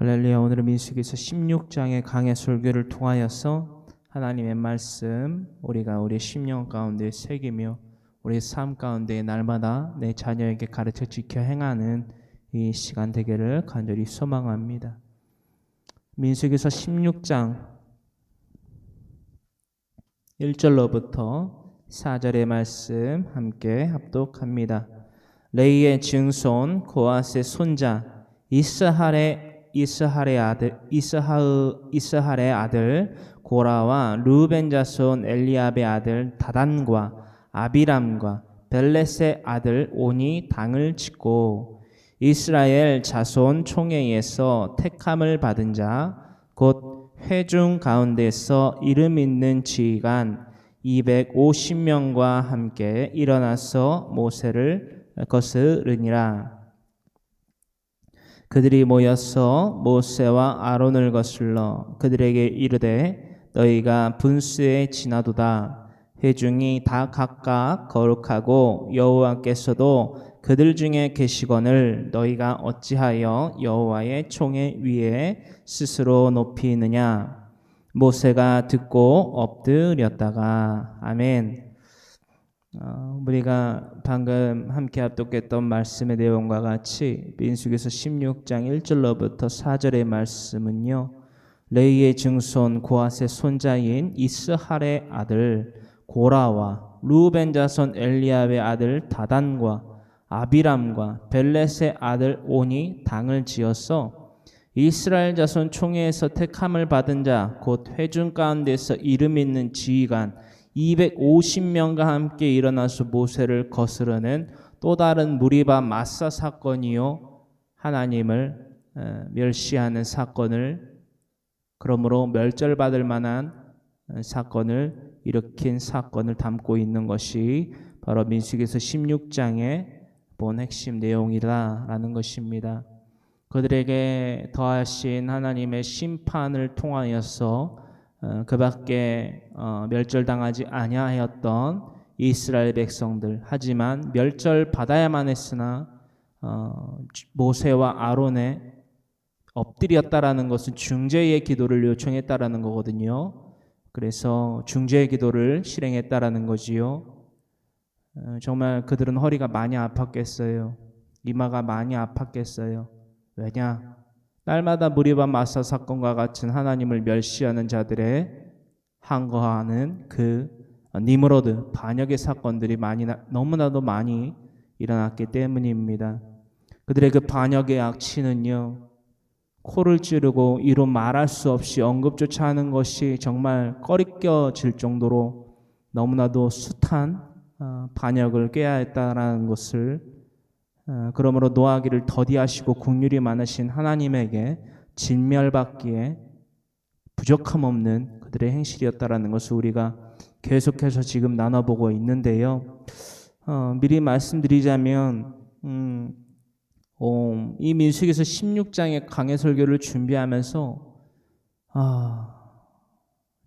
할렐루야. 오늘은 민수기서 16장의 강해 설교를 통하여서 하나님의 말씀 우리가 우리 심령 가운데 새기며 우리 삶 가운데 날마다 내 자녀에게 가르쳐 지켜 행하는 이 시간 되기를 간절히 소망합니다. 민수기서 16장 1절로부터 4절의 말씀 함께 합독합니다. 레이의 증손 고앗의 손자 이스할의 아들 고라와 르우벤 자손 엘리압의 아들 다단과 아비람과 벨렛의 아들 온이 당을 짓고 이스라엘 자손 총회에서 택함을 받은 자 곧 회중 가운데서 이름 있는 지휘관 250명과 함께 일어나서 모세를 거스르니라. 그들이 모여서 모세와 아론을 거슬러 그들에게 이르되 너희가 분수에 지나도다. 회중이 다 각각 거룩하고 여호와께서도 그들 중에 계시거늘 너희가 어찌하여 여호와의 총회 위에 스스로 높이느냐. 모세가 듣고 엎드렸다가 아멘. 우리가 방금 함께 합독했던 말씀의 내용과 같이 민수기서 16장 1절로부터 4절의 말씀은요, 레이의 증손 고앗의 손자인 이스할의 아들 고라와 르우벤 자손 엘리압의 아들 다단과 아비람과 벨렛의 아들 온이 당을 지어서 이스라엘 자손 총회에서 택함을 받은 자 곧 회중 가운데서 이름 있는 지휘관 250명과 함께 일어나서 모세를 거스르는 또 다른 무리바 마사 사건이요, 하나님을 멸시하는 사건을, 그러므로 멸절받을 만한 사건을 일으킨 사건을 담고 있는 것이 바로 민수기서 16장의 본 핵심 내용이라는 것입니다. 그들에게 더하신 하나님의 심판을 통하여서 그 밖에 멸절당하지 아니하였던 이스라엘 백성들, 하지만 멸절받아야만 했으나 모세와 아론의 엎드렸다라는 것은 중재의 기도를 요청했다라는 거거든요. 그래서 중재의 기도를 실행했다라는 거지요. 정말 그들은 허리가 많이 아팠겠어요. 이마가 많이 아팠겠어요. 왜냐? 날마다 무리바 마사 사건과 같은 하나님을 멸시하는 자들의 항거하는 그 니므로드 반역의 사건들이 너무나도 많이 일어났기 때문입니다. 그들의 그 반역의 악취는요, 코를 찌르고 이루 말할 수 없이 언급조차 하는 것이 정말 꺼리껴질 정도로 너무나도 숱한 반역을 꾀하였다는 것을, 그러므로 노하기를 더디하시고 긍휼이 많으신 하나님에게 진멸받기에 부족함 없는 그들의 행실이었다라는 것을 우리가 계속해서 지금 나눠보고 있는데요. 미리 말씀드리자면 이 민수기서 16장의 강해 설교를 준비하면서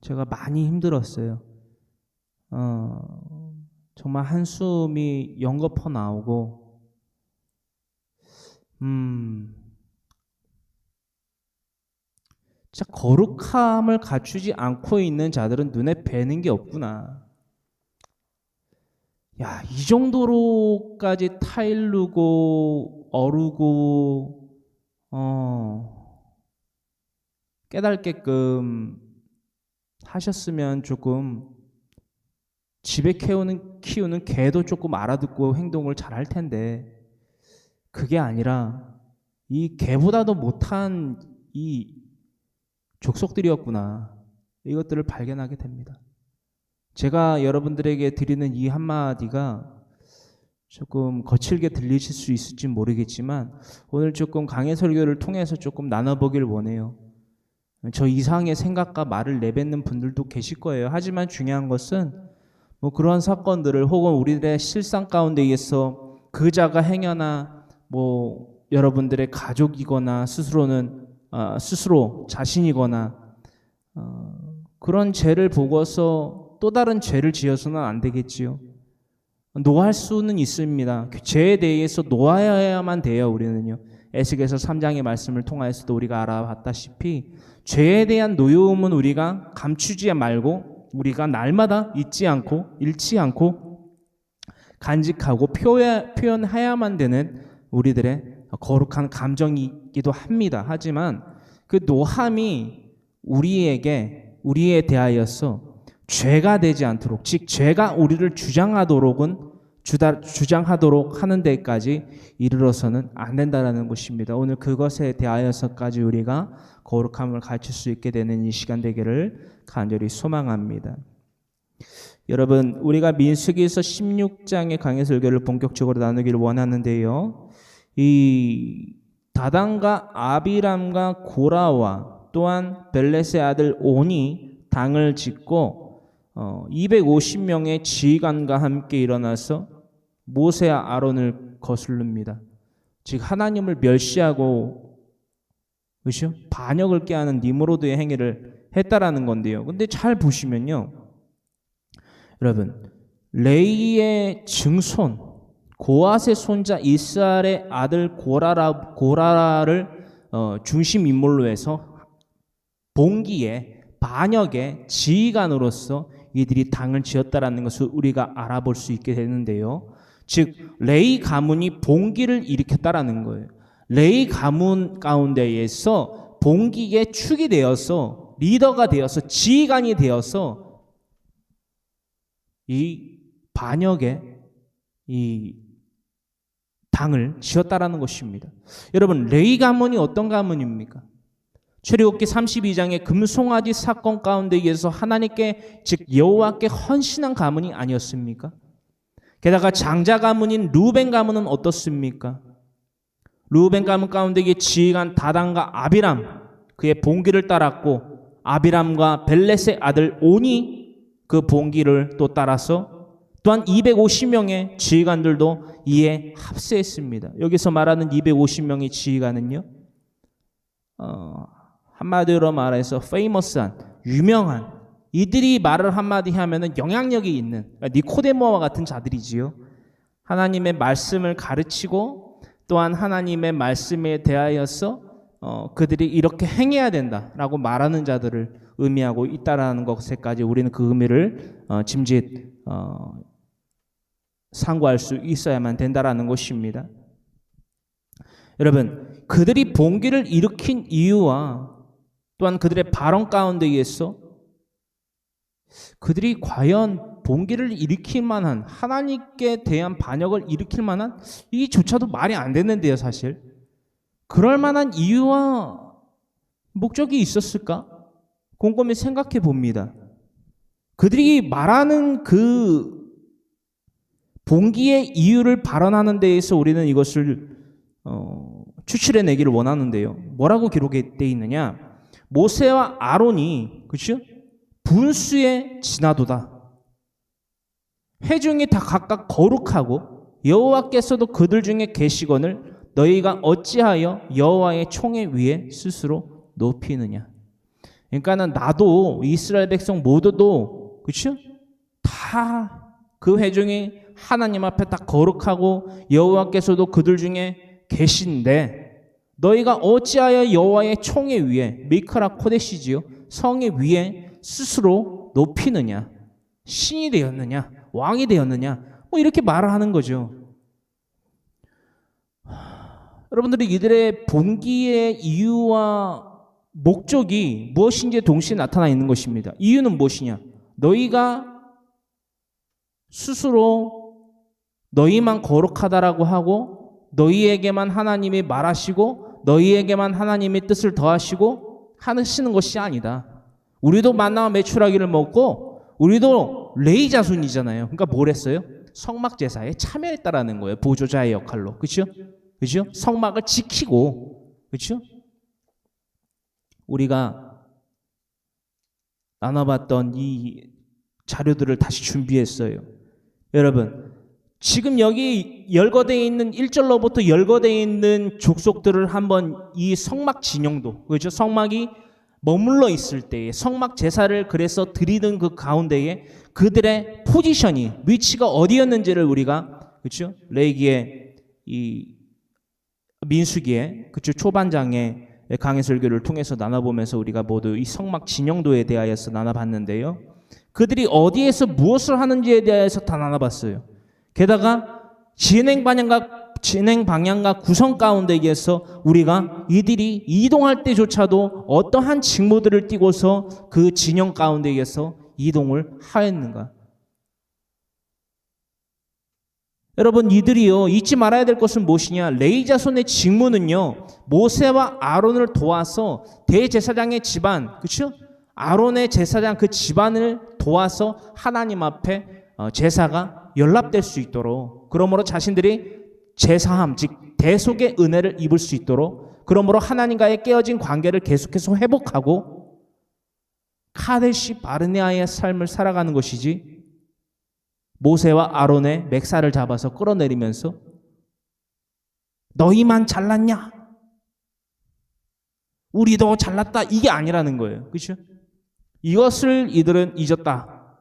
제가 많이 힘들었어요. 정말 한숨이 연거푸 나오고 진짜 거룩함을 갖추지 않고 있는 자들은 눈에 뵈는 게 없구나. 야, 이 정도로까지 타일르고 어르고 깨닫게끔 하셨으면 조금 집에 키우는 개도 조금 알아듣고 행동을 잘할 텐데, 그게 아니라 이 개보다도 못한 이 족속들이었구나. 이것들을 발견하게 됩니다. 제가 여러분들에게 드리는 이 한마디가 조금 거칠게 들리실 수 있을지 모르겠지만 오늘 조금 강해 설교를 통해서 조금 나눠보길 원해요. 저 이상의 생각과 말을 내뱉는 분들도 계실 거예요. 하지만 중요한 것은 그러한 사건들을 혹은 우리들의 실상 가운데에서 그 자가 행여나 여러분들의 가족이거나 스스로 자신이거나 그런 죄를 보고서 또 다른 죄를 지어서는 안 되겠지요. 노할 수는 있습니다. 죄에 대해서 놓아야만 돼요. 우리는요. 에스겔서 3장의 말씀을 통하여서도 우리가 알아봤다시피 죄에 대한 노여움은 우리가 감추지 말고 우리가 날마다 잊지 않고 잃지 않고 간직하고 표현해야만 되는 우리들의 거룩한 감정이기도 합니다. 하지만 그 노함이 우리에 대하여서 죄가 되지 않도록, 즉 죄가 우리를 주장하도록 하는 데까지 이르러서는 안 된다라는 것입니다. 오늘 그것에 대하여서까지 우리가 거룩함을 가르칠 수 있게 되는 이 시간 되기를 간절히 소망합니다. 여러분, 우리가 민수기에서 16장의 강해 설교를 본격적으로 나누기를 원하는데요. 이 다단과 아비람과 고라와 또한 벨렛의 아들 온이 당을 짓고 250명의 지휘관과 함께 일어나서 모세와 아론을 거슬릅니다. 즉 하나님을 멸시하고 그렇죠? 반역을 꾀하는 니므로드의 행위를 했다라는 건데요. 근데 잘 보시면요, 여러분, 레이의 증손 고앗의 손자 이스라엘의 아들 고라를 중심 인물로 해서 봉기의 반역의 지휘관으로서 이들이 당을 지었다라는 것을 우리가 알아볼 수 있게 되는데요. 즉 레이 가문이 봉기를 일으켰다라는 거예요. 레이 가문 가운데에서 봉기의 축이 되어서 리더가 되어서 지휘관이 되어서 이 반역의 이 당을 지었다라는 것입니다. 여러분, 레이 가문이 어떤 가문입니까? 출애굽기 32장의 금송아지 사건 가운데에서 하나님께 즉 여호와께 헌신한 가문이 아니었습니까? 게다가 장자 가문인 루벤 가문은 어떻습니까? 루벤 가문 가운데에 지휘관 다단과 아비람, 그의 봉기를 따랐고 아비람과 벨렛의 아들 온이 그 봉기를 또 따라서 또한 250명의 지휘관들도 이에 합세했습니다. 여기서 말하는 250명의 지휘관은요, 한마디로 말해서 페이머스한, 유명한, 이들이 말을 한마디 하면은 영향력이 있는 니코데모와 같은 자들이지요. 하나님의 말씀을 가르치고 또한 하나님의 말씀에 대하여서 그들이 이렇게 행해야 된다라고 말하는 자들을 의미하고 있다라는 것에까지 우리는 그 의미를 상고할 수 있어야만 된다라는 것입니다. 여러분, 그들이 봉기를 일으킨 이유와 또한 그들의 발언 가운데에서 그들이 과연 봉기를 일으킬 만한, 하나님께 대한 반역을 일으킬 만한, 이조차도 말이 안 되는데요, 사실. 그럴 만한 이유와 목적이 있었을까? 곰곰이 생각해 봅니다. 그들이 말하는 그 봉기의 이유를 발언하는 데에서 우리는 이것을 추출해 내기를 원하는데요. 뭐라고 기록되어 있느냐? 모세와 아론이, 그렇죠? 분수에 지나도다. 회중이 다 각각 거룩하고 여호와께서도 그들 중에 계시거늘 너희가 어찌하여 여호와의 총회 위에 스스로 높이느냐. 그러니까는 나도 이스라엘 백성 모두도, 그렇죠? 다 그 회중이 하나님 앞에 다 거룩하고 여호와께서도 그들 중에 계신데 너희가 어찌하여 여호와의 총회 위에, 미크라 코데시지요, 성의 위에 스스로 높이느냐, 신이 되었느냐, 왕이 되었느냐, 뭐 이렇게 말을 하는 거죠. 여러분들이 이들의 봉기의 이유와 목적이 무엇인지 동시에 나타나 있는 것입니다. 이유는 무엇이냐? 너희가 스스로 너희만 거룩하다라고 하고 너희에게만 하나님이 말하시고 너희에게만 하나님의 뜻을 더하시고 하시는 것이 아니다. 우리도 만나와 메추라기를 먹고 우리도 레위 자손이잖아요. 그러니까 뭘 했어요? 성막 제사에 참여했다라는 거예요. 보조자의 역할로. 그렇죠? 그렇죠? 성막을 지키고, 그렇죠? 우리가 나눠봤던 이 자료들을 다시 준비했어요. 여러분, 지금 여기 열거되어 있는 1절로부터 열거되어 있는 족속들을 한번 이 성막 진영도, 그렇죠? 성막이 머물러 있을 때에 성막 제사를 그래서 드리는 그 가운데에 그들의 포지션이, 위치가 어디였는지를 우리가, 그렇죠? 레위기의 이 민수기의 그쵸 초반장의 강해 설교를 통해서 나눠보면서 우리가 모두 이 성막 진영도에 대하여서 나눠봤는데요. 그들이 어디에서 무엇을 하는지에 대해서 다 나눠봤어요. 게다가 진행 방향과 구성 가운데에서 우리가 이들이 이동할 때조차도 어떠한 직무들을 띠고서 그 진영 가운데에서 이동을 하였는가. 여러분, 이들이요, 잊지 말아야 될 것은 무엇이냐? 레위 자손의 직무는요, 모세와 아론을 도와서 대제사장의 집안, 그렇죠? 아론의 제사장 그 집안을 도와서 하나님 앞에 제사가 연락될 수 있도록, 그러므로 자신들이 제사함, 즉 대속의 은혜를 입을 수 있도록, 그러므로 하나님과의 깨어진 관계를 계속해서 회복하고 카데시 바르네아의 삶을 살아가는 것이지, 모세와 아론의 맥살을 잡아서 끌어내리면서 너희만 잘났냐? 우리도 잘났다. 이게 아니라는 거예요. 그렇죠? 이것을 이들은 잊었다.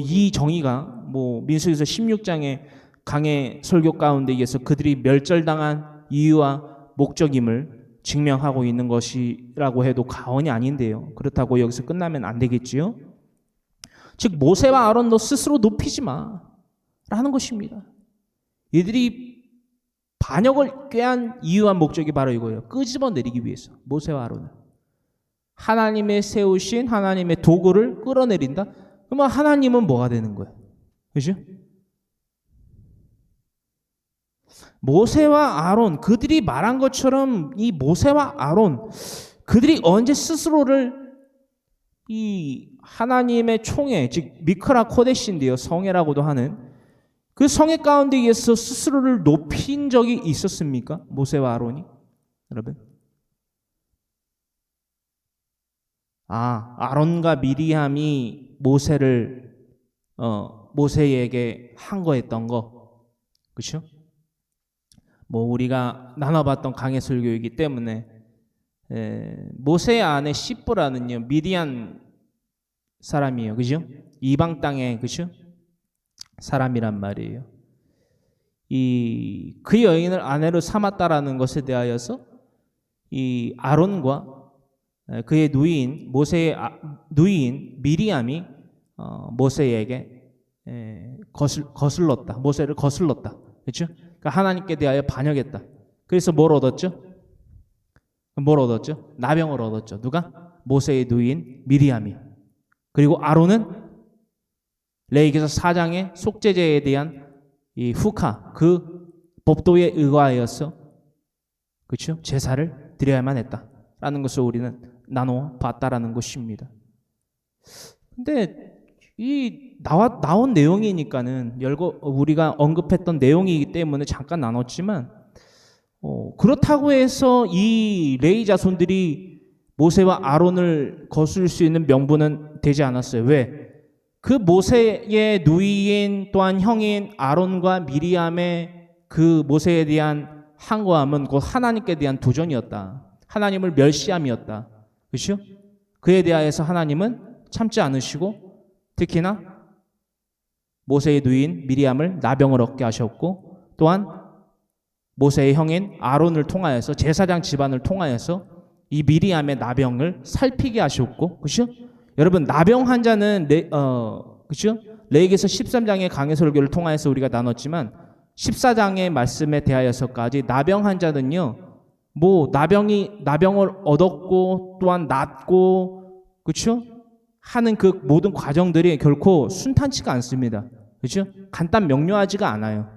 이 정의가 민수기서 16장의 강해 설교 가운데 의해서 그들이 멸절당한 이유와 목적임을 증명하고 있는 것이라고 해도 과언이 아닌데요. 그렇다고 여기서 끝나면 안 되겠지요? 즉 모세와 아론도 스스로 높이지 마라는 것입니다. 이들이 반역을 꾀한 이유와 목적이 바로 이거예요. 끄집어내리기 위해서 모세와 아론을. 하나님의 세우신 하나님의 도구를 끌어내린다? 그러면 하나님은 뭐가 되는 거예요? 그죠? 모세와 아론, 그들이 말한 것처럼 이 모세와 아론, 그들이 언제 스스로를 이 하나님의 총회, 즉 미크라 코데시인데요, 성회라고도 하는 그 성회 가운데에서 스스로를 높인 적이 있었습니까? 모세와 아론이? 여러분, 아론과 미리암이 모세에게 항거했던 거, 그렇죠? 우리가 나눠봤던 강해 설교이기 때문에 모세의 아내 시브라는요 미디안 사람이에요, 그죠? 이방 땅의 그죠? 사람이란 말이에요. 그 여인을 아내로 삼았다라는 것에 대하여서 이 아론과 그의 누이인 모세의 누이인 미리암이 모세에게 거슬렀다. 모세를 거슬렀다. 그렇죠? 그러니까 하나님께 대하여 반역했다. 그래서 뭘 얻었죠? 나병을 얻었죠. 누가? 모세의 누이인 미리암이. 그리고 아론은 레위기서 4장의 속죄제에 대한 이 후카, 그 법도에 의거하여서 그렇죠? 제사를 드려야만 했다라는 것을 우리는 나눠 봤다라는 것입니다. 근데 이 나온 내용이니까는 우리가 언급했던 내용이기 때문에 잠깐 나눴지만 그렇다고 해서 이 레위 자손들이 모세와 아론을 거스를 수 있는 명분은 되지 않았어요. 왜? 그 모세의 누이인 또한 형인 아론과 미리암의 그 모세에 대한 항거함은 곧 하나님께 대한 도전이었다. 하나님을 멸시함이었다. 그렇죠? 그에 대하여서 하나님은 참지 않으시고 특히나 모세의 누이인 미리암을 나병을 얻게 하셨고 또한 모세의 형인 아론을 통하여서 제사장 집안을 통하여서 이 미리암의 나병을 살피게 하셨고, 그렇죠? 여러분, 나병 환자는 그렇죠? 레위기서 13장의 강해 설교를 통하여서 우리가 나눴지만 14장의 말씀에 대하여서까지 나병 환자는요, 나병을 얻었고 또한 낫고, 그렇죠? 하는 그 모든 과정들이 결코 순탄치가 않습니다. 그렇죠? 간단 명료하지가 않아요.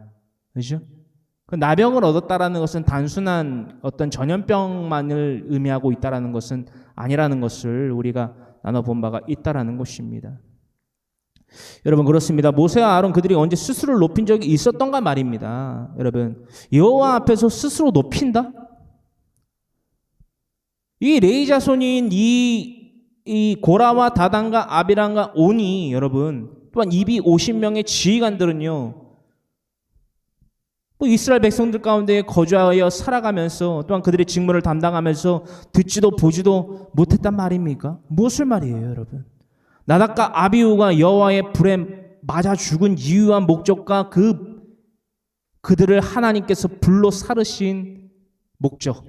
그렇죠? 그 나병을 얻었다라는 것은 단순한 어떤 전염병만을 의미하고 있다라는 것은 아니라는 것을 우리가 나눠본 바가 있다라는 것입니다. 여러분, 그렇습니다. 모세와 아론 그들이 언제 스스로를 높인 적이 있었던가 말입니다. 여러분, 여호와 앞에서 스스로 높인다? 이 레위 자손인 이 고라와 다단과 아비람과 온이, 여러분, 또한 이비 50명의 지휘관들은요, 이스라엘 백성들 가운데 거주하여 살아가면서 또한 그들의 직무를 담당하면서 듣지도 보지도 못했단 말입니까? 무엇을 말이에요, 여러분? 나답과 아비후가 여호와의 불에 맞아 죽은 이유와 목적과 그들을 하나님께서 불로 사르신 목적이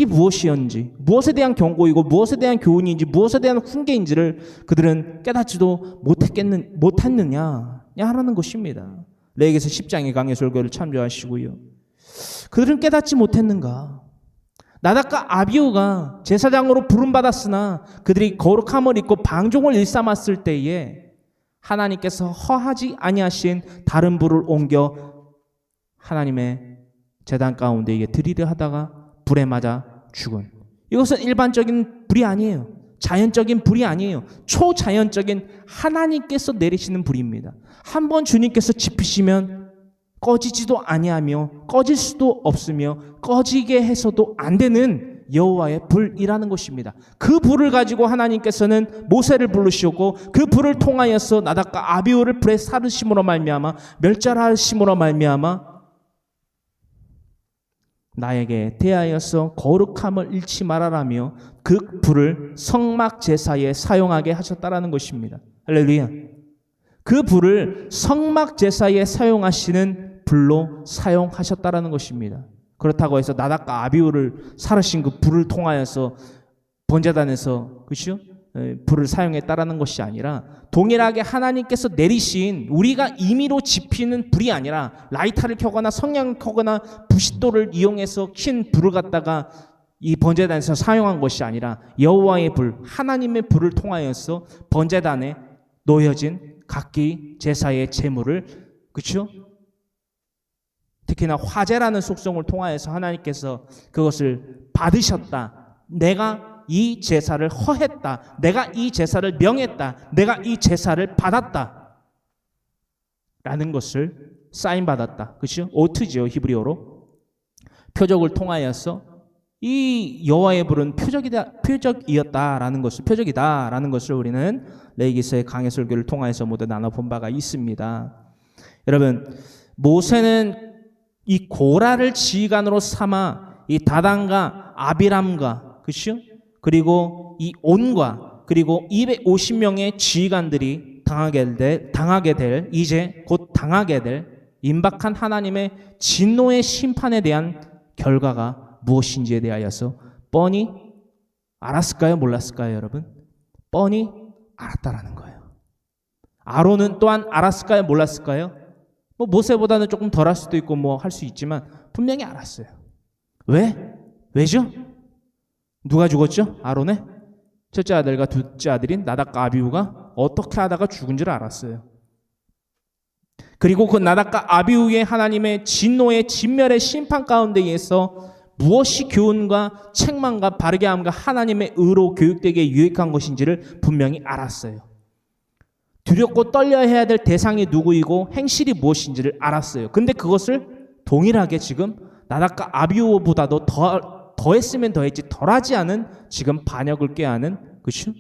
무엇이었는지, 무엇에 대한 경고이고 무엇에 대한 교훈인지, 무엇에 대한 훈계인지를 그들은 깨닫지도 못했느냐 하라는 것입니다. 레위기서 10장의 강해 설교를 참조하시고요. 그들은 깨닫지 못했는가? 나답과 아비후가 제사장으로 부름받았으나 그들이 거룩함을 잊고 방종을 일삼았을 때에 하나님께서 허하지 아니하신 다른 불을 옮겨 하나님의 제단 가운데 이게 드리려 하다가 불에 맞아 죽은, 이것은 일반적인 불이 아니에요. 자연적인 불이 아니에요. 초자연적인 하나님께서 내리시는 불입니다. 한번 주님께서 지피시면 꺼지지도 아니하며 꺼질 수도 없으며 꺼지게 해서도 안 되는 여호와의 불이라는 것입니다. 그 불을 가지고 하나님께서는 모세를 부르시고 그 불을 통하여서 나답과 아비후를 불에 사르심으로 말미암아 멸절하심으로 말미암아 나에게 대하여서 거룩함을 잃지 말아라며 그 불을 성막 제사에 사용하게 하셨다라는 것입니다. 할렐루야. 그 불을 성막 제사에 사용하시는 불로 사용하셨다라는 것입니다. 그렇다고 해서 나답과 아비후를 사르신 그 불을 통하여서 번제단에서 그렇죠? 불을 사용했다라는 것이 아니라 동일하게 하나님께서 내리신, 우리가 임의로 지피는 불이 아니라 라이터를 켜거나 성냥을 켜거나 부싯돌을 이용해서 킨 불을 갖다가 이 번제단에서 사용한 것이 아니라 여호와의 불, 하나님의 불을 통하여서 번제단에 놓여진 각기 제사의 제물을, 그렇죠? 특히나 화제라는 속성을 통하여서 하나님께서 그것을 받으셨다. 내가 이 제사를 허했다. 내가 이 제사를 명했다. 내가 이 제사를 받았다. 라는 것을 사인받았다. 그렇죠? 오트지요, 히브리어로. 표적을 통하여서 이 여호와의 불은 표적이었다라는 것을, 표적이다라는 것을 우리는 레위기서의 강해 설교를 통하여서 모두 나눠본 바가 있습니다. 여러분, 모세는 이 고라를 지휘관으로 삼아 이 다단과 아비람과, 그렇죠? 그리고 이 온과 그리고 250명의 지휘관들이 당하게 될 이제 곧 당하게 될 임박한 하나님의 진노의 심판에 대한 결과가 무엇인지에 대하여서 뻔히 알았을까요? 몰랐을까요, 여러분? 뻔히 알았다라는 거예요. 아론은 또한 알았을까요? 몰랐을까요? 뭐 모세보다는 조금 덜할 수도 있고 뭐 할 수 있지만 분명히 알았어요. 왜? 왜죠? 누가 죽었죠? 아론의 첫째 아들과 둘째 아들인 나답과 아비후가 어떻게 하다가 죽은 줄 알았어요. 그리고 그 나답과 아비후의 하나님의 진노의 진멸의 심판 가운데에서 무엇이 교훈과 책망과 바르게 함과 하나님의 의로 교육되게 유익한 것인지를 분명히 알았어요. 두렵고 떨려해야 될 대상이 누구이고 행실이 무엇인지를 알았어요. 근데 그것을 동일하게 지금 나답과 아비후보다도 더했으면 더했지 덜하지 않은 지금 반역을 꾀하는, 그렇죠?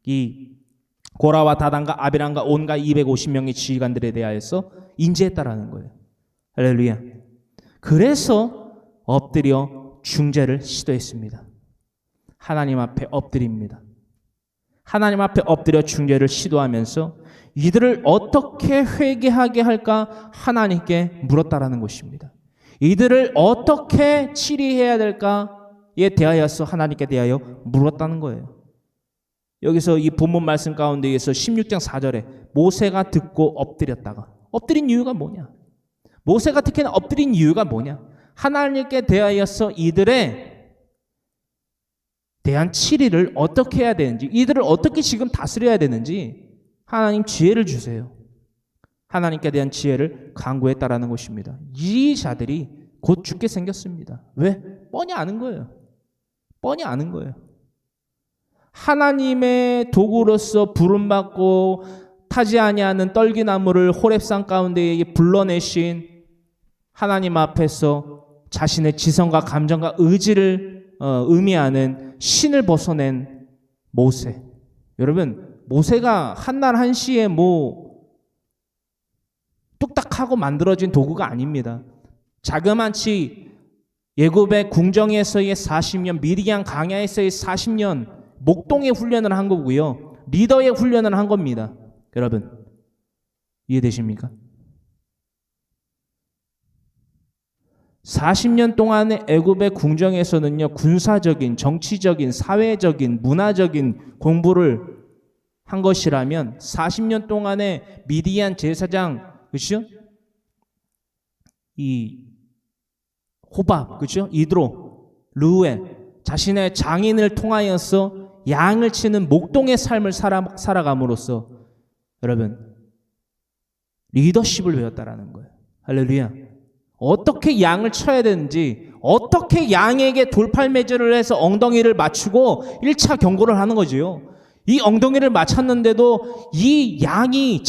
이 고라와 다단과 아비람과 온과 250명의 지휘관들에 대하여서 인지했다라는 거예요. 할렐루야. 그래서 엎드려 중재를 시도했습니다. 하나님 앞에 엎드립니다. 하나님 앞에 엎드려 중재를 시도하면서 이들을 어떻게 회개하게 할까 하나님께 물었다라는 것입니다. 이들을 어떻게 치리해야 될까에 대하여서 하나님께 대하여 물었다는 거예요. 여기서 이 본문 말씀 가운데에서 16장 4절에 모세가 듣고 엎드렸다가, 엎드린 이유가 뭐냐? 모세가 특히나 엎드린 이유가 뭐냐? 하나님께 대하여서 이들의 대한 치리를 어떻게 해야 되는지, 이들을 어떻게 지금 다스려야 되는지 하나님 지혜를 주세요. 하나님께 대한 지혜를 간구했다라는 것입니다. 이 자들이 곧 죽게 생겼습니다. 왜? 뻔히 아는 거예요. 뻔히 아는 거예요. 하나님의 도구로서 부름받고 타지 아니하는 떨기나무를 호렙산 가운데에 불러내신 하나님 앞에서 자신의 지성과 감정과 의지를 의미하는 신을 벗어낸 모세. 여러분, 모세가 한날 한시에 뚝딱하고 만들어진 도구가 아닙니다. 자그마치 예굽의 궁정에서의 40년, 미디안 광야에서의 40년 목동의 훈련을 한 거고요. 리더의 훈련을 한 겁니다. 여러분, 이해되십니까? 40년 동안의 애굽의 궁정에서는요, 군사적인, 정치적인, 사회적인, 문화적인 공부를 한 것이라면 40년 동안의 미디안 제사장, 그렇죠? 이 호밥, 그렇죠? 이드로, 르우엘, 자신의 장인을 통하여서 양을 치는 목동의 삶을 살아감으로써 여러분 리더십을 배웠다라는 거예요. 할렐루야. 어떻게 양을 쳐야 되는지, 어떻게 양에게 돌팔매질을 해서 엉덩이를 맞추고 1차 경고를 하는 거지요. 이 엉덩이를 맞췄는데도 이 양이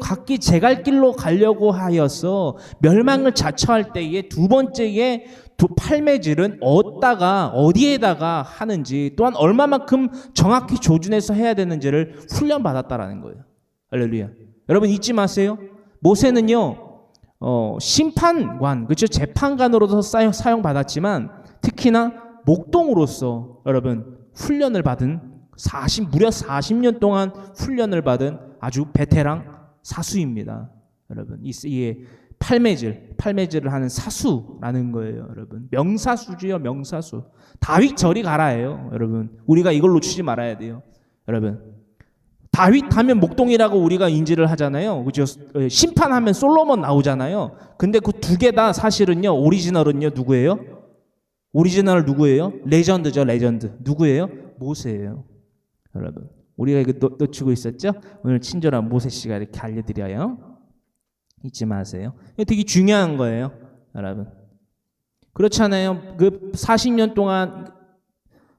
각기 제 갈 길로 가려고 하여서 멸망을 자처할 때에 두 번째에 팔매질은 어디에다가 하는지, 또한 얼마만큼 정확히 조준해서 해야 되는지를 훈련받았다라는 거예요. 할렐루야. 여러분 잊지 마세요. 모세는요, 심판관, 그렇죠? 재판관으로서 사용받았지만 특히나 목동으로서 여러분 훈련을 받은 무려 40년 동안 훈련을 받은 아주 베테랑 사수입니다. 여러분 이 팔매질을 하는 사수라는 거예요. 여러분 명사수지요. 명사수. 다윗 저리 가라예요. 여러분 우리가 이걸 놓치지 말아야 돼요. 여러분 다윗 하면 목동이라고 우리가 인지를 하잖아요. 그죠? 심판하면 솔로몬 나오잖아요. 근데 그 두 개 다 사실은요, 오리지널은요 누구예요? 오리지널 누구예요? 레전드죠. 레전드. 누구예요? 모세예요. 여러분 우리가 이거 놓치고 있었죠? 오늘 친절한 모세 씨가 이렇게 알려드려요. 잊지 마세요. 이거 되게 중요한 거예요. 여러분 그렇잖아요. 그 40년 동안,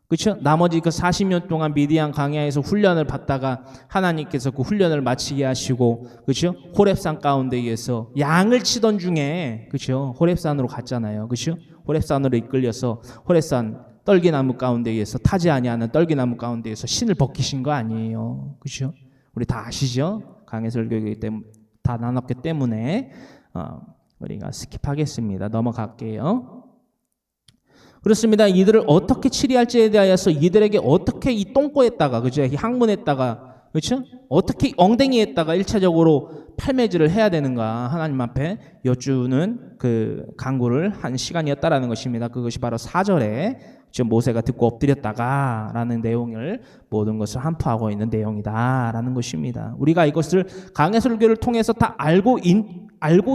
그렇죠? 나머지 그 40년 동안 미디안 광야에서 훈련을 받다가 하나님께서 그 훈련을 마치게 하시고, 그렇죠? 호렙산 가운데에서 양을 치던 중에, 그렇죠? 호렙산으로 갔잖아요. 그렇죠? 호렙산으로 이끌려서 호렙산 떨기나무 가운데에서, 타지 아니하는 떨기나무 가운데에서 신을 벗기신 거 아니에요. 그렇죠? 우리 다 아시죠? 강해설교이기 때문에 다 나눴기 때문에 우리가 스킵하겠습니다. 넘어갈게요. 그렇습니다. 이들을 어떻게 치리할지에 대하여서 이들에게 어떻게 이 똥꼬에다가, 그죠? 항문에다가, 그렇죠? 어떻게 엉덩이에다가 1차적으로 팔매질을 해야 되는가 하나님 앞에 여쭈는 그 간구를 한 시간이었다라는 것입니다. 그것이 바로 4절에 지금 모세가 듣고 엎드렸다가라는 내용을 모든 것을 한포하고 있는 내용이다라는 것입니다. 우리가 이것을 강해설교를 통해서 다 알고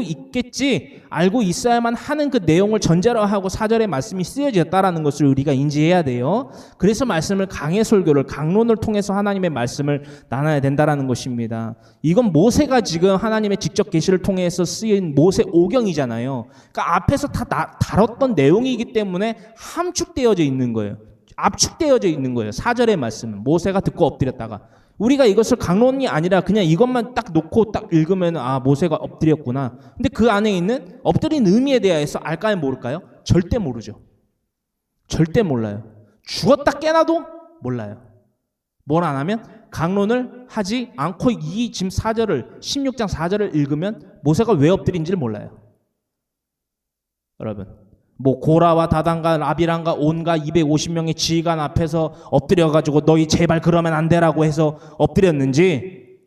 있겠지, 알고 있어야만 하는 그 내용을 전제로 하고 4절의 말씀이 쓰여졌다라는 것을 우리가 인지해야 돼요. 그래서 말씀을 강해설교를, 강론을 통해서 하나님의 말씀을 나눠야 된다라는 것입니다. 이건 모세가 지금 하나님의 직접 계시를 통해서 쓰인 모세 오경이잖아요. 그러니까 앞에서 다 다뤘던 내용이기 때문에 함축되어져 있는 거예요. 압축되어져 있는 거예요. 4절의 말씀은 모세가 듣고 엎드렸다가, 우리가 이것을 강론이 아니라 그냥 이것만 딱 놓고 딱 읽으면 모세가 엎드렸구나. 근데 그 안에 있는 엎드린 의미에 대해서 알까요, 모를까요? 절대 모르죠. 절대 몰라요. 죽었다 깨나도 몰라요. 뭘 안 하면 강론을 하지 않고 이 지금 16장 4절을 읽으면 모세가 왜 엎드린지를 몰라요. 여러분 고라와 다단과 라비란과 온과 250명의 지휘관 앞에서 엎드려가지고 너희 제발 그러면 안 되라고 해서 엎드렸는지,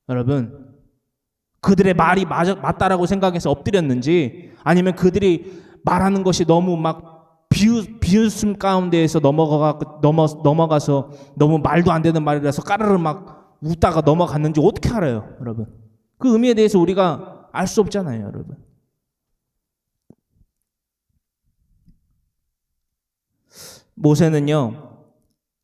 여러분 그들의 말이 맞다라고 생각해서 엎드렸는지, 아니면 그들이 말하는 것이 너무 막 비웃음 가운데에서 넘어가서 너무 말도 안 되는 말이라서 까르르 막 웃다가 넘어갔는지 어떻게 알아요, 여러분? 그 의미에 대해서 우리가 알 수 없잖아요, 여러분. 모세는요,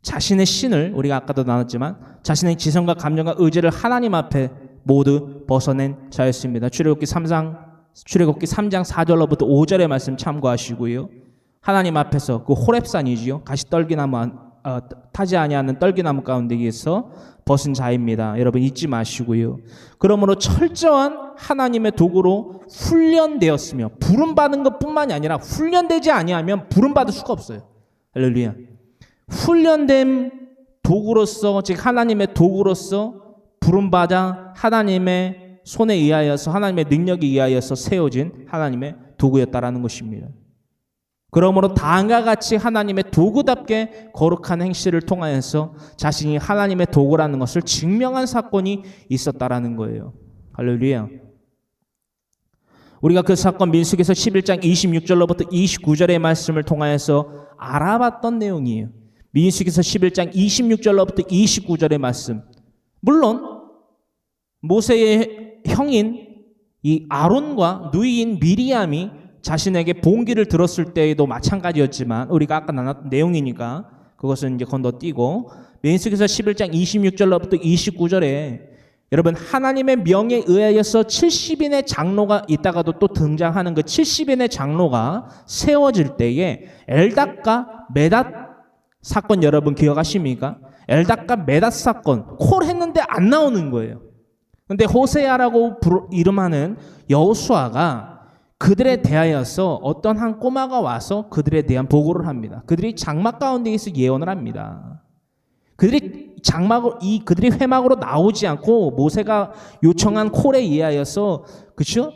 자신의 신을, 우리가 아까도 나눴지만 자신의 지성과 감정과 의지를 하나님 앞에 모두 벗어낸 자였습니다. 출애굽기 3장 4절로부터 5절의 말씀 참고하시고요. 하나님 앞에서 그 호렙산이지요, 타지 아니하는 떨기나무 가운데에서 벗은 자입니다. 여러분 잊지 마시고요. 그러므로 철저한 하나님의 도구로 훈련되었으며, 부름받은 것뿐만이 아니라 훈련되지 아니하면 부름받을 수가 없어요. 할렐루야. 훈련된 도구로서, 즉 하나님의 도구로서 부름받아 하나님의 손에 의하여서, 하나님의 능력에 의하여서 세워진 하나님의 도구였다라는 것입니다. 그러므로 다음과 같이 하나님의 도구답게 거룩한 행실을 통하여서 자신이 하나님의 도구라는 것을 증명한 사건이 있었다라는 거예요. 할렐루야. 우리가 그 사건 민수기서 11장 26절로부터 29절의 말씀을 통하여서 알아봤던 내용이에요. 민수기서 11장 26절로부터 29절의 말씀. 물론 모세의 형인 이 아론과 누이인 미리암이 자신에게 봉기를 들었을 때에도 마찬가지였지만 우리가 아까 나눴던 내용이니까 그것은 이제 건너뛰고 민수기서 11장 26절로부터 29절에 여러분 하나님의 명에 의하여서 70인의 장로가 있다가도 또 등장하는 그 70인의 장로가 세워질 때에 엘닷과 메닷 사건 여러분 기억하십니까? 엘닷과 메닷 사건 콜 했는데 안 나오는 거예요. 근데 호세아라고 이름하는 여호수아가 그들에 대하여서 어떤 한 꼬마가 와서 그들에 대한 보고를 합니다. 그들이 장막 가운데에서 예언을 합니다. 그들이 그들이 회막으로 나오지 않고 모세가 요청한 콜에 의하여서 그렇죠?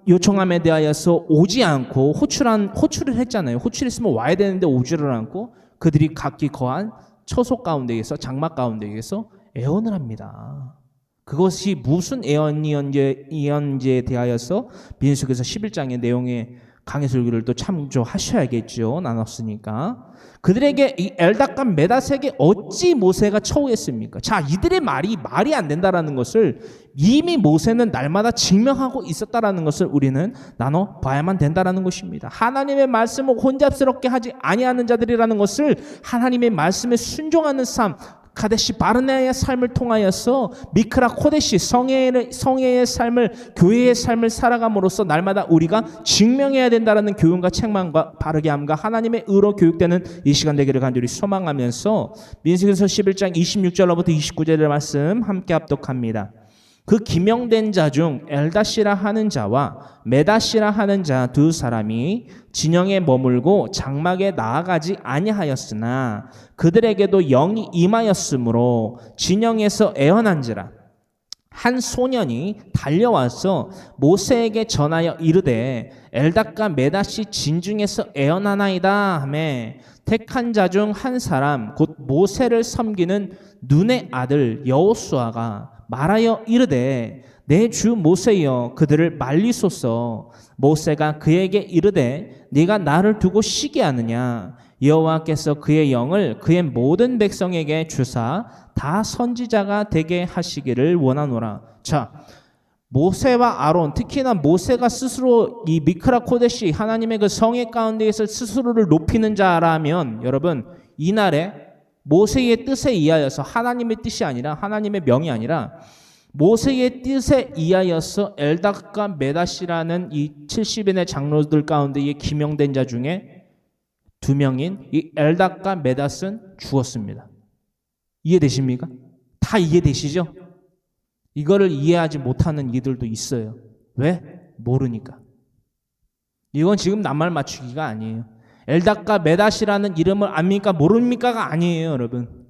요청함에 대하여서 오지 않고 호출을 했잖아요. 호출했으면 와야 되는데 오지를 않고 그들이 각기 거한 처소 가운데에서 장막 가운데에서 애언을 합니다. 그것이 무슨 예언지에 대하여서 민수기서 11장의 내용에 강해설교를 또 참조하셔야겠죠. 나눴으니까. 그들에게 이 엘닷과 메닷에게 어찌 모세가 처우했습니까? 자, 이들의 말이 안 된다라는 것을 이미 모세는 날마다 증명하고 있었다라는 것을 우리는 나눠봐야만 된다라는 것입니다. 하나님의 말씀을 혼잡스럽게 하지 아니하는 자들이라는 것을 하나님의 말씀에 순종하는 삶, 카데시 바르네아의 삶을 통하여서 미크라 코데시 성회의 삶을 교회의 삶을 살아감으로써 날마다 우리가 증명해야 된다라는 교훈과 책망과 바르게 함과 하나님의 의로 교육되는 이 시간 되기를 간절히 소망하면서 민수기서 11장 26절로부터 29절의 말씀 함께 합독합니다. 그 기명된 자 중 엘닷이라 하는 자와 메닷이라 하는 자 두 사람이 진영에 머물고 장막에 나아가지 아니하였으나 그들에게도 영이 임하였으므로 진영에서 애언한지라. 한 소년이 달려와서 모세에게 전하여 이르되 엘닷과 메닷이 진중에서 애언하나이다 하매 택한 자 중 한 사람 곧 모세를 섬기는 눈의 아들 여호수아가 말하여 이르되 내 주 모세여 그들을 말리소서. 모세가 그에게 이르되 네가 나를 두고 시기하느냐. 여호와께서 그의 영을 그의 모든 백성에게 주사 다 선지자가 되게 하시기를 원하노라. 자, 모세와 아론, 특히나 모세가 스스로 이 미크라 코데시 하나님의 그 성회 가운데에서 스스로를 높이는 자라면 여러분 이날에 모세의 뜻에 의하여서 하나님의 뜻이 아니라 하나님의 명이 아니라 모세의 뜻에 의하여서 엘닷과 메닷이라는 이 70인의 장로들 가운데에 기명된 자 중에 두 명인 이 엘닷과 메닷은 죽었습니다. 이해되십니까? 다 이해되시죠? 이거를 이해하지 못하는 이들도 있어요. 왜? 모르니까. 이건 지금 낱말 맞추기가 아니에요. 엘닷과 메닷이라는 이름을 압니까? 모릅니까가 아니에요, 여러분.